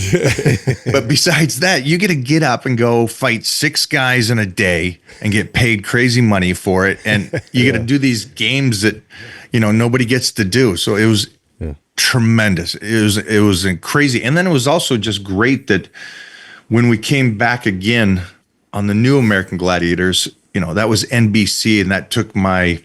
But besides that, you get to get up and go fight 6 guys in a day and get paid crazy money for it. And you get to do these games that, nobody gets to do. So it was tremendous. It was crazy. And then it was also just great that when we came back again on the new American Gladiators, that was NBC, and that took my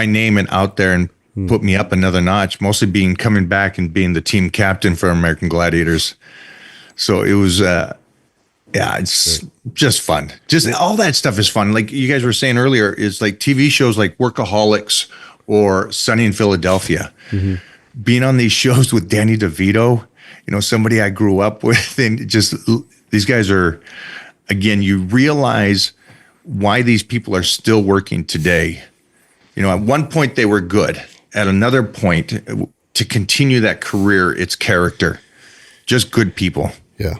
name and out there and put me up another notch, mostly coming back and being the team captain for American Gladiators. So it was, it's just fun. Just all that stuff is fun. Like you guys were saying earlier, is like TV shows like Workaholics or Sunny in Philadelphia. Mm-hmm. Being on these shows with Danny DeVito, somebody I grew up with, and just these guys are, again, you realize why these people are still working today. At one point they were good. At another point, to continue that career, it's character. Just good people. Yeah.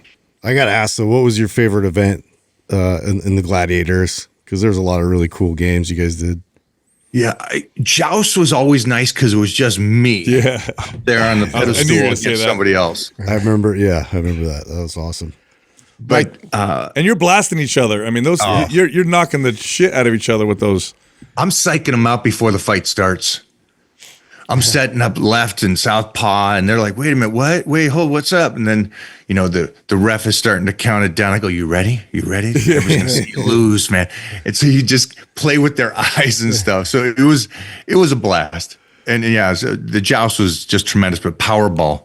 I got to ask, though, what was your favorite event in the Gladiators? Because there's a lot of really cool games you guys did. Yeah. Joust was always nice because it was just me there on the pedestal against somebody else. I remember that. That was awesome. But And you're blasting each other. I mean, those you're knocking the shit out of each other with those. I'm psyching them out before the fight starts. I'm setting up left and southpaw, and they're like, "Wait a minute, what? Wait, hold, what's up?" And then, the ref is starting to count it down. I go, "You ready? You ready? Everyone's gonna see you lose, man." And so you just play with their eyes and stuff. So it was a blast. And yeah, so the joust was just tremendous. But Powerball,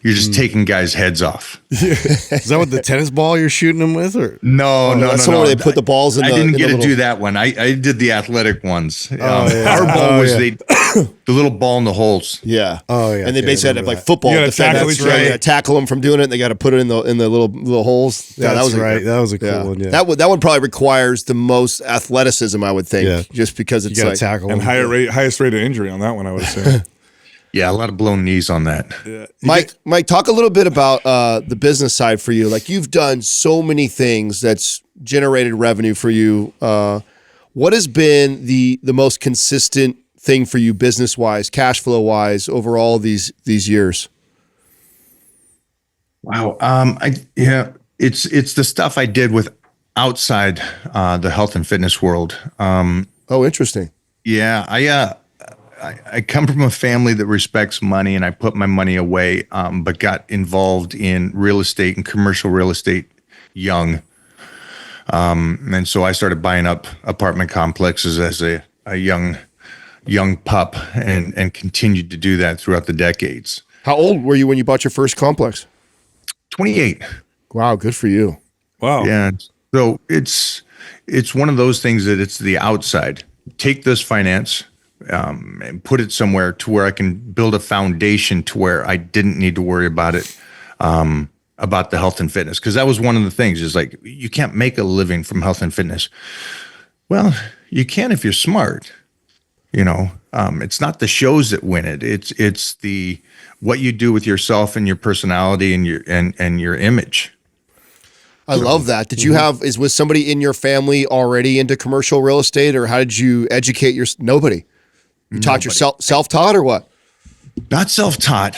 you're just taking guys' heads off. Is that what the tennis ball you're shooting them with, or No. That's where they put the balls in. I the, didn't in get the to little... do that one. I did the athletic ones. yeah. Powerball was yeah. the little ball in the holes. Yeah. Oh, yeah. And they Okay, basically had I to, remember like football. You gotta defend tackle that each straight. other. You gotta tackle them from doing it. And they got to put it in the little holes. Yeah, That's that was right. That was a cool one. Yeah. That one probably requires the most athleticism, I would think. Yeah. Just because you it's got to like tackle And them. highest rate of injury on that one, I would say. Yeah, a lot of blown knees on that. Mike, talk a little bit about the business side for you. Like, you've done so many things that's generated revenue for you. What has been the most consistent thing for you business wise, cash flow wise, over all these years? Wow. It's the stuff I did with outside the health and fitness world. Oh, interesting. Yeah, I come from a family that respects money, and I put my money away, but got involved in real estate and commercial real estate young. And so I started buying up apartment complexes as a young pup, and continued to do that throughout the decades. How old were you when you bought your first complex? 28. Wow, good for you. Wow. Yeah. So it's one of those things that it's the outside. Take this finance, and put it somewhere to where I can build a foundation to where I didn't need to worry about it, about the health and fitness. Because that was one of the things, is like, you can't make a living from health and fitness. Well, you can if you're smart. It's not the shows that win it. It's the what you do with yourself and your personality and your image. I love that. Did you was somebody in your family already into commercial real estate, or how did you educate nobody? You taught yourself, self-taught, or what? Not self-taught.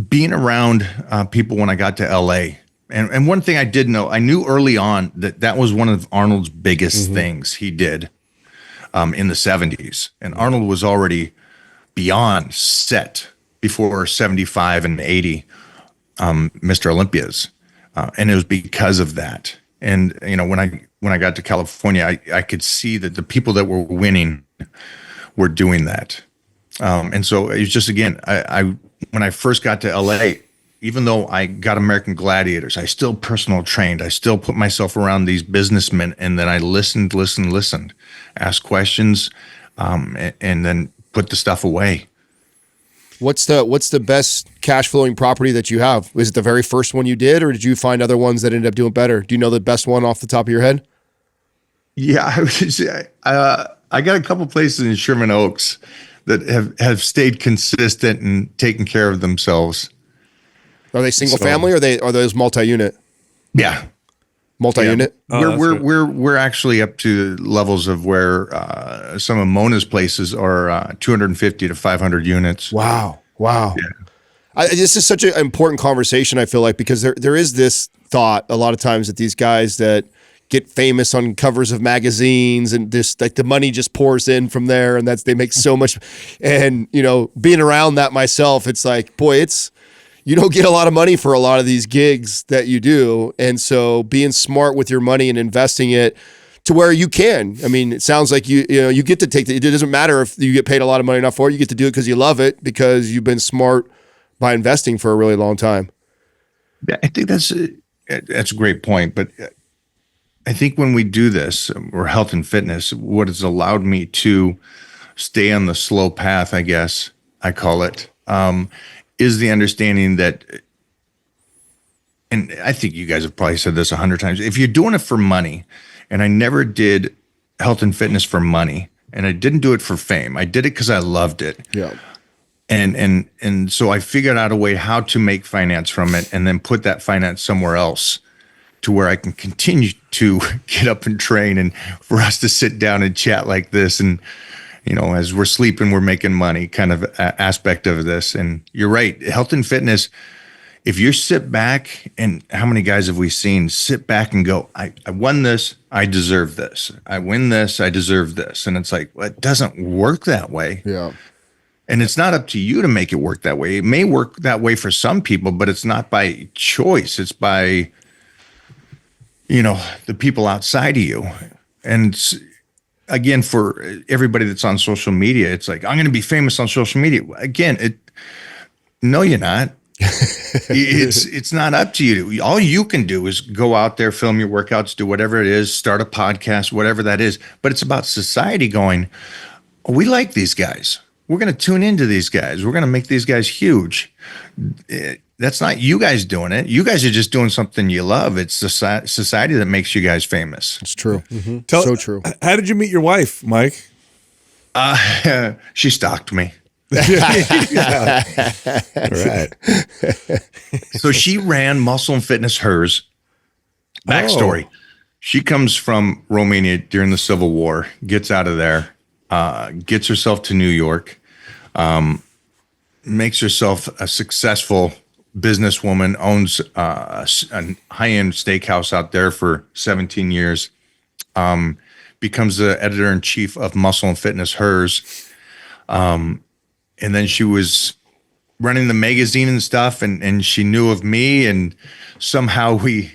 Being around people when I got to LA. And one thing I did know, I knew early on that was one of Arnold's biggest things he did in the 70s. And Arnold was already beyond set before 75 and 80 Mr. Olympias. And it was because of that. And, when I got to California, I could see that the people that were winning were doing that. And so it was just, again, I when I first got to LA, even though I got American Gladiators, I still personal trained. I still put myself around these businessmen, and then I listened, asked questions, and then put the stuff away. What's the best cash flowing property that you have? Was it the very first one you did, or did you find other ones that ended up doing better? Do you know the best one off the top of your head? Yeah, I got a couple places in Sherman Oaks that have stayed consistent and taken care of themselves. Are they single family, or are those multi-unit? Yeah. Multi-unit? Yeah. We're actually up to levels of where some of Mona's places are 250 to 500 units. Wow. Yeah. This is such an important conversation, I feel like, because there is this thought a lot of times that these guys that get famous on covers of magazines and this, like, the money just pours in from there, and they make so much. And, being around that myself, it's like, boy, you don't get a lot of money for a lot of these gigs that you do. And so being smart with your money and investing it to where you can. I mean, it sounds like you get to take it doesn't matter if you get paid a lot of money enough for it. You get to do it because you love it, because you've been smart by investing for a really long time. I think that's a great point. But I think when we do this, or health and fitness, what has allowed me to stay on the slow path, I guess I call it, is the understanding that, and I think you guys have probably said this 100 times, if you're doing it for money, and I never did health and fitness for money, and I didn't do it for fame. I did it because I loved it. Yeah. And so I figured out a way how to make finance from it, and then put that finance somewhere else to where I can continue to get up and train, and for us to sit down and chat like this, and as we're sleeping, we're making money kind of aspect of this. And you're right. Health and fitness if you sit back, and how many guys have we seen sit back and go, I won this, I deserve this. I win this, I deserve this. And it's like, well, it doesn't work that way. Yeah. And it's not up to you to make it work that way. It may work that way for some people, but it's not by choice. It's by, the people outside of you. And again, for everybody that's on social media, it's like, I'm going to be famous on social media. Again, no, you're not. It's not up to you. All you can do is go out there, film your workouts, do whatever it is, start a podcast, whatever that is. But it's about society going, oh, we like these guys. We're going to tune into these guys. We're going to make these guys huge. That's not you guys doing it. You guys are just doing something you love. It's society that makes you guys famous. It's true. So true. How did you meet your wife, Mike? She stalked me. Right. So she ran Muscle and Fitness Hers. Backstory. Oh. She comes from Romania during the Civil War, gets out of there, gets herself to New York, makes herself a successful businesswoman, owns a high-end steakhouse out there for 17 years, becomes the editor-in-chief of Muscle and Fitness Hers. And then she was running the magazine and stuff, and she knew of me, and somehow we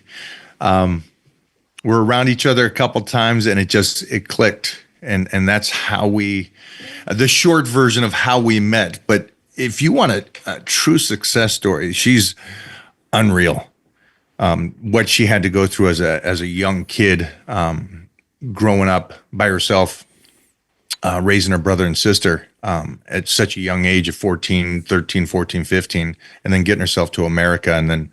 were around each other a couple times, and it clicked. And that's how the short version of how we met. But if you want a true success story, she's unreal. What she had to go through as a young kid, growing up by herself, raising her brother and sister at such a young age of 13, 14, 15, and then getting herself to America, and then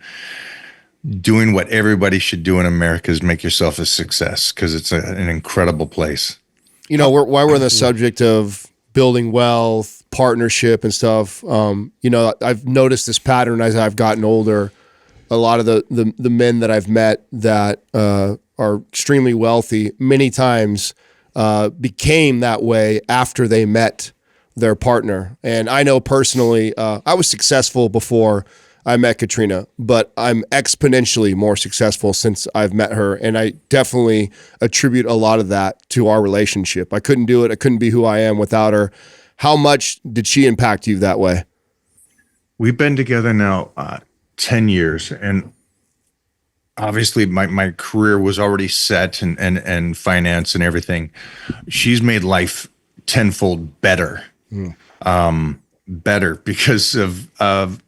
doing what everybody should do in America is make yourself a success, because it's an incredible place. While we're on the subject of building wealth, partnership and stuff, I've noticed this pattern as I've gotten older. A lot of the men that I've met that are extremely wealthy many times became that way after they met their partner. And I know personally, I was successful before I met Katrina, but I'm exponentially more successful since I've met her. And I definitely attribute a lot of that to our relationship. I couldn't do it. I couldn't be who I am without her. How much did she impact you that way? We've been together now 10 years, and obviously my career was already set and finance and everything. She's made life tenfold better. Better because of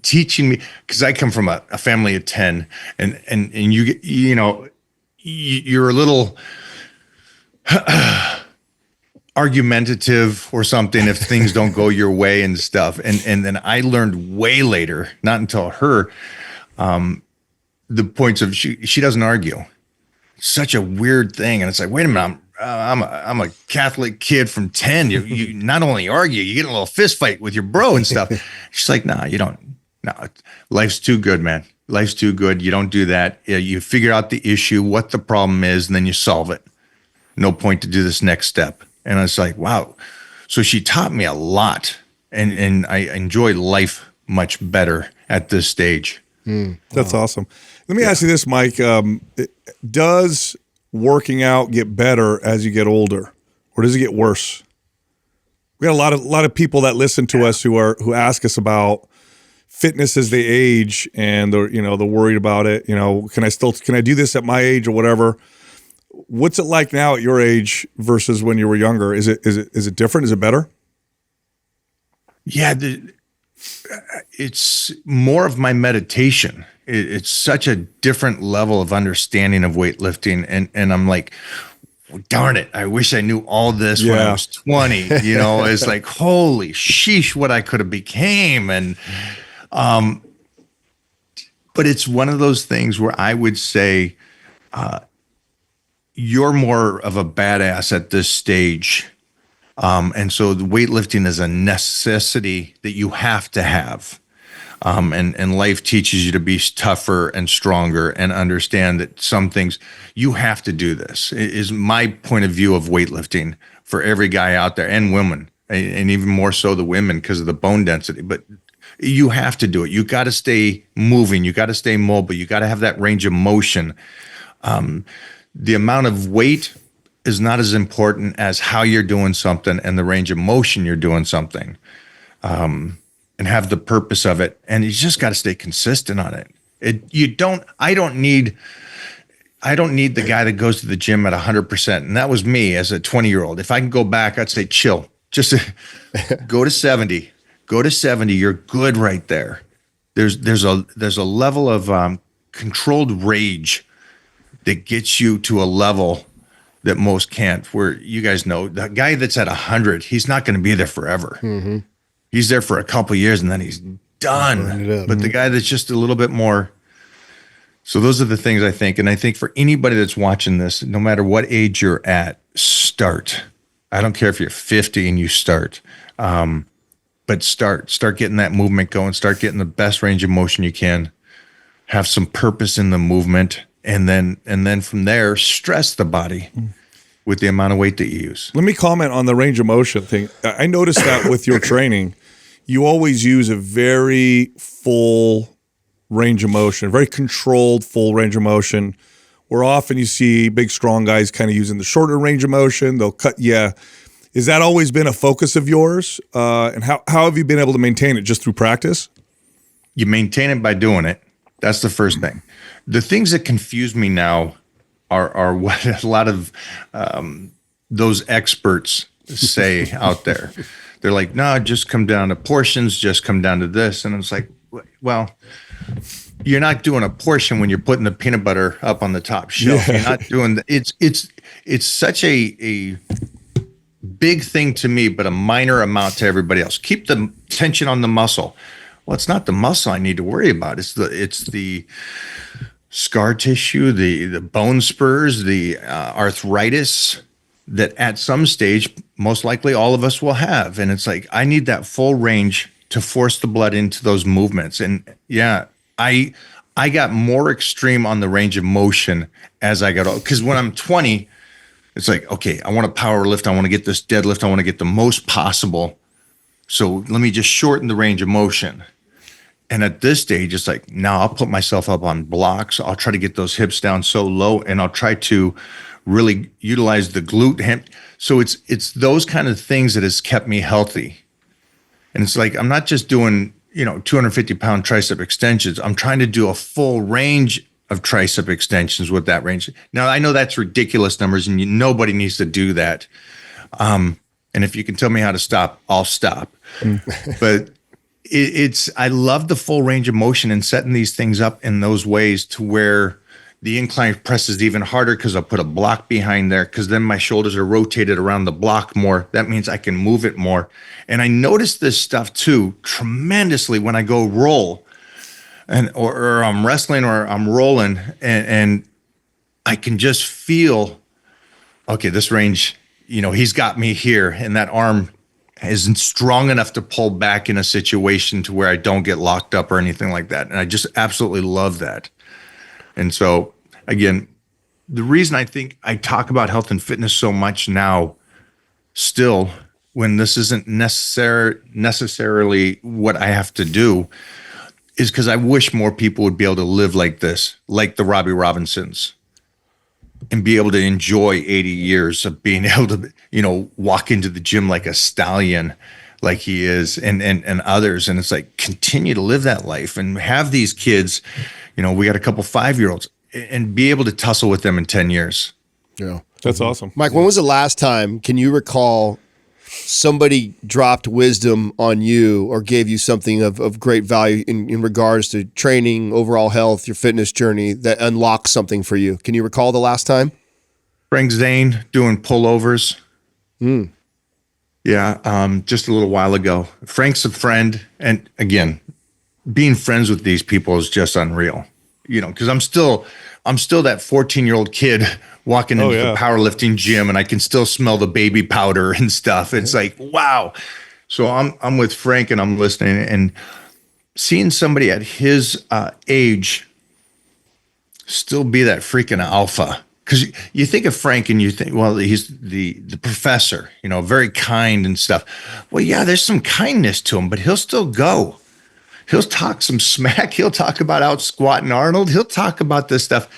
teaching me, because I come from a family of 10, and you're a little argumentative or something if things don't go your way and stuff. And then I learned way later, not until her, the points of she doesn't argue. Such a weird thing. And it's like, wait a minute, I'm a Catholic kid from 10. You not only argue, you get in a little fist fight with your bro and stuff. She's like, nah, you don't. No, life's too good, man. Life's too good. You don't do that. You figure out the issue, what the problem is, and then you solve it. No point to do this next step. And I was like, wow. So she taught me a lot, and I enjoy life much better at this stage. That's awesome. Let me ask you this, Mike. Does working out get better as you get older, or does it get worse? We got a lot of people that listen to us who ask us about fitness as they age, and they're worried about it. Can I do this at my age or whatever? What's it like now at your age versus when you were younger? Is it different? Is it better? Yeah, it's more of my meditation. It's such a different level of understanding of weightlifting, and I'm like, darn it, I wish I knew all this when I was 20. It's like, holy sheesh, what I could have became. And but it's one of those things where I would say you're more of a badass at this stage. And so the weightlifting is a necessity that you have to have. And life teaches you to be tougher and stronger and understand that some things you have to do. This is my point of view of weightlifting for every guy out there, and women, and even more so the women because of the bone density. But You have to do it. You got to stay moving. You got to stay mobile. You got to have that range of motion. The amount of weight is not as important as how you're doing something and the range of motion you're doing something, and have the purpose of it. And you just got to stay consistent on it. I don't need the guy that goes to the gym at 100%. And that was me as a 20-year-old. If I can go back, I'd say chill. Just go to 70. Go to 70. You're good right there. There's a level of controlled rage that gets you to a level that most can't. Where you guys know the guy that's at 100, he's not going to be there forever. Mm-hmm. He's there for a couple of years and then he's done. But the guy that's just a little bit more. So those are the things I think. And I think for anybody that's watching this, no matter what age you're at, start. I don't care if you're 50 and you start. But start getting that movement going, start getting the best range of motion you can, have some purpose in the movement. And then from there, stress the body with the amount of weight that you use. Let me comment on the range of motion thing. I noticed that with your training, you always use a very full range of motion, very controlled full range of motion, where often you see big, strong guys kind of using the shorter range of motion. They'll cut, yeah. Has that always been a focus of yours? And how have you been able to maintain it, just through practice? You maintain it by doing it. That's the first thing. The things that confuse me now are what a lot of those experts say out there. They're like, no, just come down to portions, just come down to this. And it's like, well, you're not doing a portion when you're putting the peanut butter up on the top shelf. Yeah. You're not doing it's such a big thing to me, but a minor amount to everybody else. Keep the tension on the muscle. Well, it's not the muscle I need to worry about. It's the scar tissue, the bone spurs, the arthritis that at some stage, most likely all of us will have. And it's like, I need that full range to force the blood into those movements. And yeah, I got more extreme on the range of motion as I got old. Because when I'm 20, it's like, okay, I want to power lift. I want to get this deadlift. I want to get the most possible. So let me just shorten the range of motion. And at this stage, it's like, now I'll put myself up on blocks. I'll try to get those hips down so low, and I'll try to really utilize the glute hem. So it's those kind of things that has kept me healthy. And it's like, I'm not just doing, 250-pound tricep extensions. I'm trying to do a full range of tricep extensions with that range. Now, I know that's ridiculous numbers, and nobody needs to do that. And if you can tell me how to stop, I'll stop. But I love the full range of motion and setting these things up in those ways to where the incline press is even harder, because I'll put a block behind there, because then my shoulders are rotated around the block more. That means I can move it more. And I notice this stuff too tremendously when I go roll or I'm wrestling or I'm rolling, and I can just feel, okay, this range, he's got me here, and that arm isn't strong enough to pull back in a situation to where I don't get locked up or anything like that. And I just absolutely love that. And so, again, the reason I think I talk about health and fitness so much now, still, when this isn't necessarily what I have to do, is because I wish more people would be able to live like this, like the Robbie Robinsons, and be able to enjoy 80 years of being able to, walk into the gym like a stallion, like he is, and others. And it's like, continue to live that life and have these kids, we got a couple 5-year-olds, and be able to tussle with them in 10 years. Yeah. That's awesome. Mike, when was the last time, can you recall, somebody dropped wisdom on you or gave you something of great value in regards to training, overall health, your fitness journey, that unlocked something for you? Can you recall the last time? Frank Zane doing pullovers. Yeah, just a little while ago. Frank's a friend. And again, being friends with these people is just unreal, because I'm still that 14-year-old kid walking into the powerlifting gym, and I can still smell the baby powder and stuff. It's like, wow. So I'm with Frank, and I'm listening, and seeing somebody at his age still be that freaking alpha. Because you think of Frank and you think, well, he's the professor, very kind and stuff. Well, yeah, there's some kindness to him, but he'll still go. He'll talk some smack. He'll talk about out squatting Arnold. He'll talk about this stuff.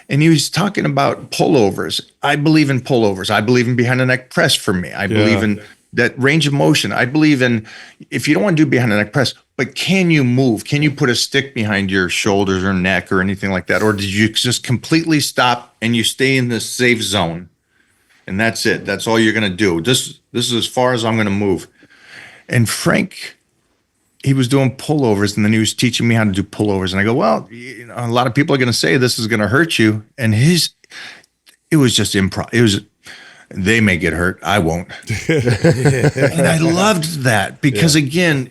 And he was talking about pullovers. I believe in pullovers. I believe in behind the neck press for me. I believe in that range of motion. I believe in, if you don't want to do behind the neck press, but can you move? Can you put a stick behind your shoulders or neck or anything like that? Or did you just completely stop and you stay in the safe zone? And that's it. That's all you're going to do. This is as far as I'm going to move. And Frank, he was doing pullovers, and then he was teaching me how to do pullovers. And I go, well, you know, a lot of people are going to say this is going to hurt you. And it was just improv. They may get hurt. I won't. And I loved that because again,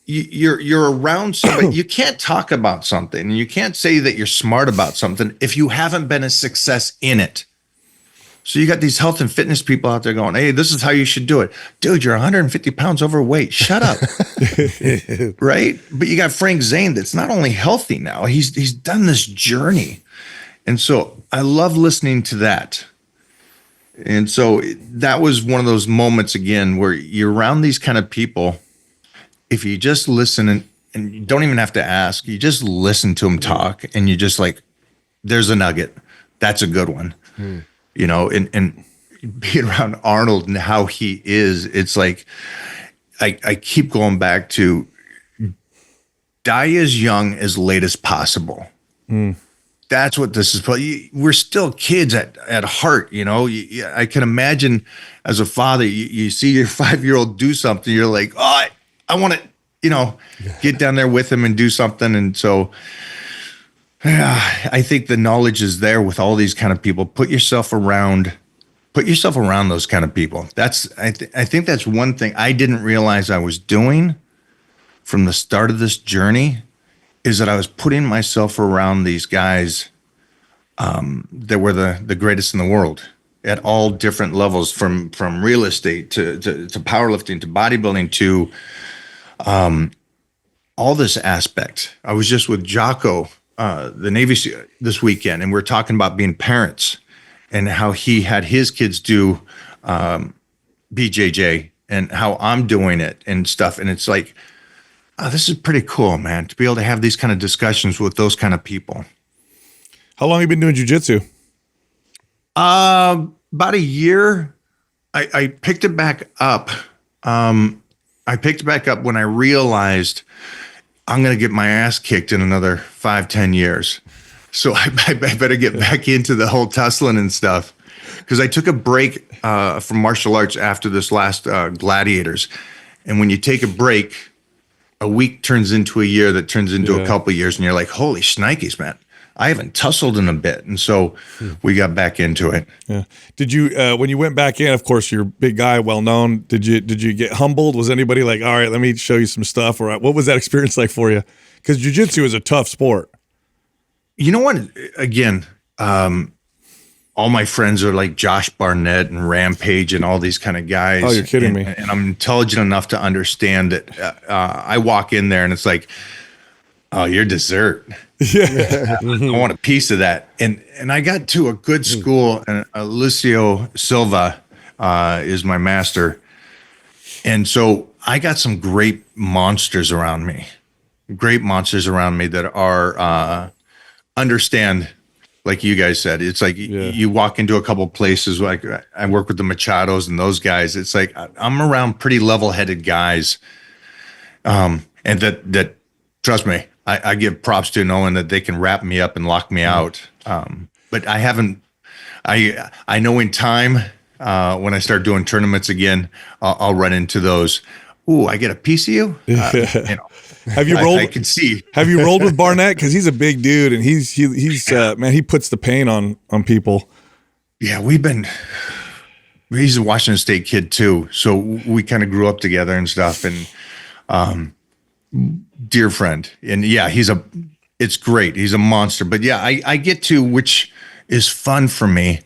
you're around somebody. You can't talk about something. You can't say that you're smart about something if you haven't been a success in it. So you got these health and fitness people out there going, hey, this is how you should do it. Dude, you're 150 pounds overweight. Shut up. Right? But you got Frank Zane that's not only healthy now, he's done this journey. And so I love listening to that. And so that was one of those moments again where you're around these kind of people. If you just listen and you don't even have to ask, you just listen to them talk and you just like, there's a nugget. That's a good one. You know, and being around Arnold and how he is, it's like, I keep going back to die as young, as late as possible. That's what this is. We're still kids at heart, you know. I can imagine as a father, you see your 5-year-old do something, you're like, oh, I want to, you know, get down there with him and do something. And so I think the knowledge is there with all these kind of people. Put yourself around those kind of people. I think that's one thing I didn't realize I was doing from the start of this journey, is that I was putting myself around these guys that were the greatest in the world at all different levels, from real estate to powerlifting to bodybuilding to all this aspect. I was just with Jocko, the Navy SEAL, this weekend, and we're talking about being parents and how he had his kids do BJJ and how I'm doing it and stuff. And it's like, oh, this is pretty cool, man, to be able to have these kind of discussions with those kind of people. How long have you been doing jiu-jitsu? About a year. I picked it back up. I picked it back up when I realized I'm going to get my ass kicked in another 5-10 years. So I better get back into the whole tussling and stuff. Because I took a break from martial arts after this last Gladiators. And when you take a break, a week turns into a year that turns into a couple of years. And you're like, holy shnikes, man. I haven't tussled in a bit. And so we got back into it. Yeah. Did you, when you went back in, of course, you're a big guy, well-known. Did you get humbled? Was anybody like, all right, let me show you some stuff? Or what was that experience like for you? Because jiu-jitsu is a tough sport. You know what? Again, all my friends are like Josh Barnett and Rampage and all these kind of guys. Oh, you're kidding me. And I'm intelligent enough to understand that I walk in there and it's like, oh, you're dessert. Yeah. I want a piece of that. And I got to a good school, and Lucio Silva is my master. And so I got some great monsters around me that are understand, like you guys said. It's like you walk into a couple places, like I work with the Machados and those guys. It's like I'm around pretty level-headed guys. And that trust me, I give props to knowing that they can wrap me up and lock me out. But I haven't, I know in time, when I start doing tournaments again, I'll run into those. Ooh, I get a piece of you? You know, have you rolled? I can see. Have you rolled with Barnett? Because he's a big dude, and he's man, he puts the pain on people. Yeah, he's a Washington State kid too. So we kind of grew up together and stuff, and dear friend. And yeah, it's great. He's a monster. But yeah, I get to, which is fun for me,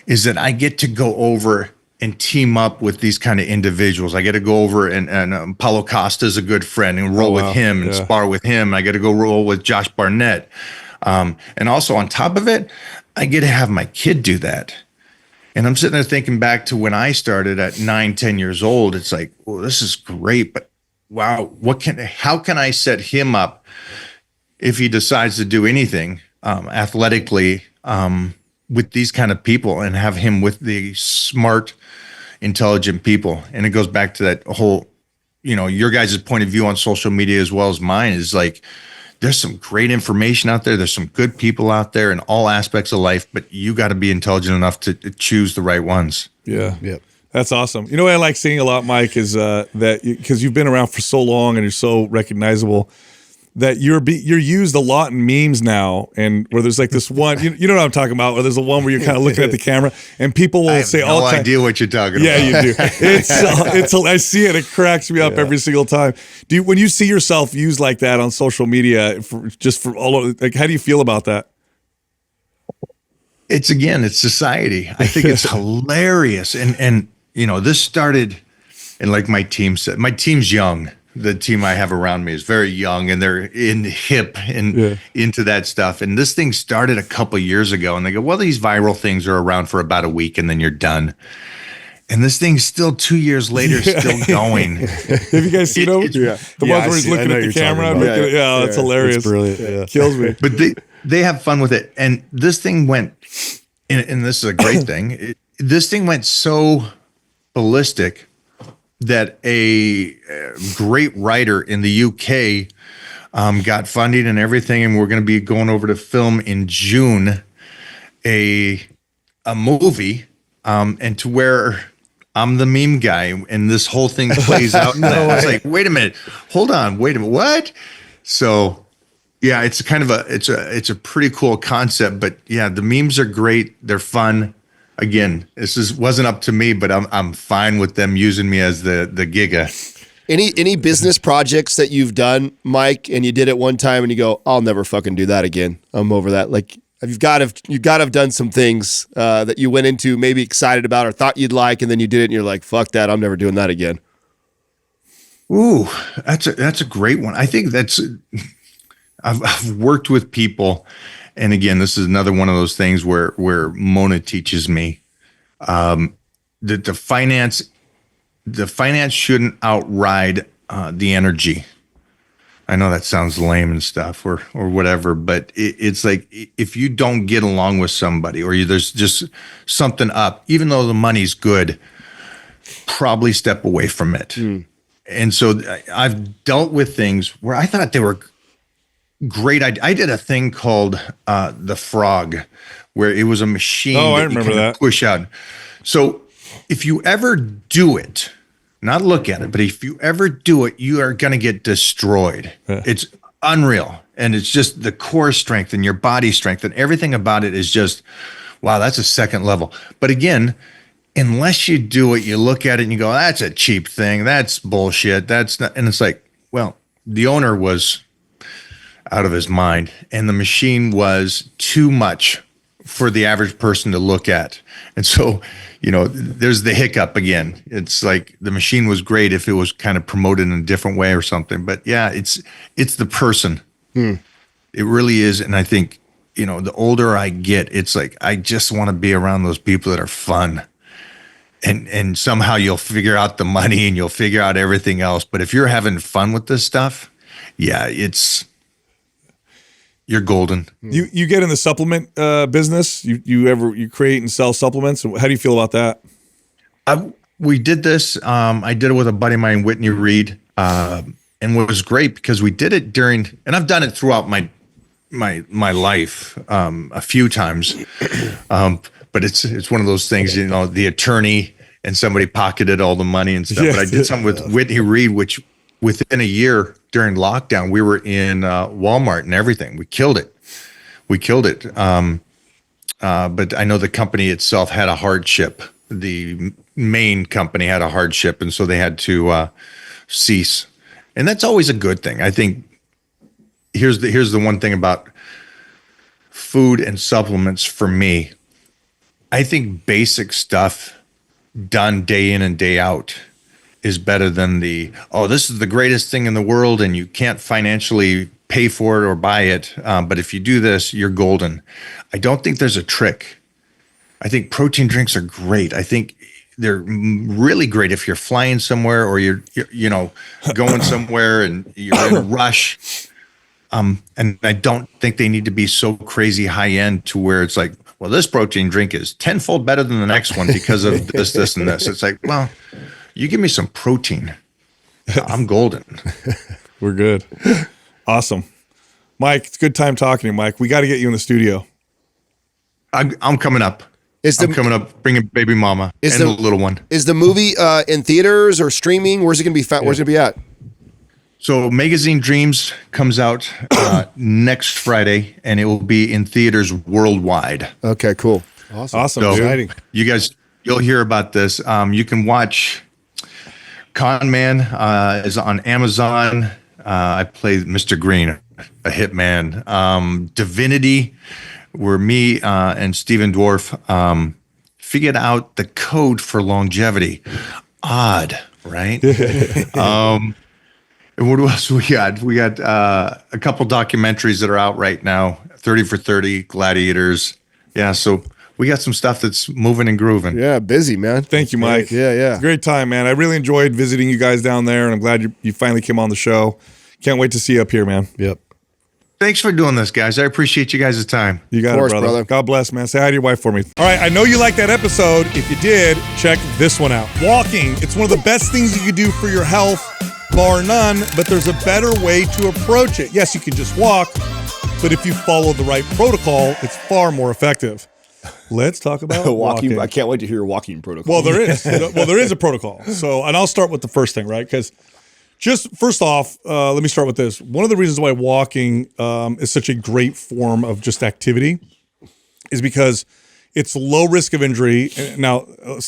is that I get to go over and team up with these kind of individuals. I get to go over and Paulo Costa is a good friend and roll with him and spar with him. I get to go roll with Josh Barnett. And also on top of it, I get to have my kid do that. And I'm sitting there thinking back to when I started at 9-10 years old. It's like, well, this is great, but wow, how can I set him up if he decides to do anything athletically with these kind of people, and have him with the smart, intelligent people. And it goes back to that whole, your guys' point of view on social media as well as mine is like, there's some great information out there. There's some good people out there in all aspects of life, but you got to be intelligent enough to choose the right ones. Yeah. Yep. That's awesome. You know what I like seeing a lot, Mike, is that because you've been around for so long and you're so recognizable, that you're used a lot in memes now, and where there's like this one, you know what I'm talking about, where there's the one where you're kind of looking at the camera and people will say all the time. No idea what you're talking Yeah, about. you do. It's I see it. It cracks me up every single time. When you see yourself used like that on social media, for all of, like, how do you feel about that? It's society. I think it's hilarious. And this started, and like my team said, my team's young. The team I have around me is very young, and they're hip and into that stuff. And this thing started a couple of years ago, and they go, well, these viral things are around for about a week and then you're done. And this thing's still 2 years later, still going. Have you guys seen them? The ones where he's looking at the camera. That's hilarious. It's brilliant. Yeah. Kills me. But they have fun with it. And this thing went, and this is a great thing, this thing went so ballistic that a great writer in the UK got funding and everything, and we're going to be going over to film in June a movie, and to where I'm the meme guy, and this whole thing plays out. I was like, wait a minute, hold on, wait a minute, what? So yeah, it's kind of it's a pretty cool concept, but yeah, the memes are great, they're fun. Again, wasn't up to me, but I'm fine with them using me as the giga. Any business projects that you've done, Mike, and you did it one time and you go, I'll never fucking do that again. I'm over that. Like, you've got to have done some things that you went into maybe excited about or thought you'd like, and then you did it and you're like, fuck that, I'm never doing that again. Ooh, that's a great one. I think I've worked with people. And again, this is another one of those things where Mona teaches me that the finance shouldn't outride the energy. I know that sounds lame and stuff or whatever, but it's like, if you don't get along with somebody, or there's just something up, even though the money's good, probably step away from it. And so I've dealt with things where I thought they were great. I did a thing called the Frog, where it was a machine. Oh, I remember that. Push out. So if you ever do it, not look at it, but if you ever do it, you are going to get destroyed. It's unreal. And it's just the core strength and your body strength and everything about it is just, wow, that's a second level. But again, unless you do it, you look at it and you go, that's a cheap thing. That's bullshit. That's not. And it's like, well, the owner was out of his mind, and the machine was too much for the average person to look at. And so, there's the hiccup again. It's like the machine was great if it was kind of promoted in a different way or something. But yeah, it's the person. It really is. And I think, the older I get, it's like, I just want to be around those people that are fun. And somehow you'll figure out the money and you'll figure out everything else. But if you're having fun with this stuff, yeah, you're golden. You get in the supplement business. You create and sell supplements. How do you feel about that? We did this. I did it with a buddy of mine, Whitney Reed, and what was great because we did it during, and I've done it throughout my life a few times, but it's one of those things. The attorney and somebody pocketed all the money and stuff. Yes. But I did something with Whitney Reed, which within a year during lockdown, we were in Walmart and everything. We killed it. But I know the company itself had a hardship. The main company had a hardship, and so they had to cease. And that's always a good thing. I think here's the one thing about food and supplements for me. I think basic stuff done day in and day out is better than this is the greatest thing in the world and you can't financially pay for it or buy it. But if you do this, you're golden. I don't think there's a trick. I think protein drinks are great. I think they're really great if you're flying somewhere or you're you know, going somewhere and you're in a rush. And I don't think they need to be so crazy high end to where it's like, well, this protein drink is tenfold better than the next one because of this, this, and this. It's like, well, you give me some protein, I'm golden. We're good. Awesome. Mike, it's a good time talking to you, Mike. We got to get you in the studio. I'm coming up. I'm coming up, bringing baby mama and the little one. Is the movie in theaters or streaming? Where's it going to be? Where's it going to be at? So Magazine Dreams comes out next Friday, and it will be in theaters worldwide. Okay, cool. Awesome. So Exciting. you guys, you'll hear about this. You can watch Con Man is on Amazon. I play Mr. Green, a hitman. Divinity, where me and Steven Dwarf figured out the code for longevity. Odd, right? And what else we got? We got a couple documentaries that are out right now. 30 for 30, Gladiators. Yeah, so we got some stuff that's moving and grooving. Yeah, busy, man. Thank you, Mike. Yeah, yeah. It's a great time, man. I really enjoyed visiting you guys down there, and I'm glad you finally came on the show. Can't wait to see you up here, man. Yep. Thanks for doing this, guys. I appreciate you guys' time. You got course, it, brother. God bless, man. Say hi to your wife for me. All right, I know you liked that episode. If you did, check this one out. Walking, it's one of the best things you can do for your health, bar none, but there's a better way to approach it. Yes, you can just walk, but if you follow the right protocol, it's far more effective. Let's talk about walking. I can't wait to hear your walking protocol. Well, there is. There is a protocol. So, and I'll start with the first thing, right? Because just first off, let me start with this. One of the reasons why walking is such a great form of just activity is because it's low risk of injury. Now, some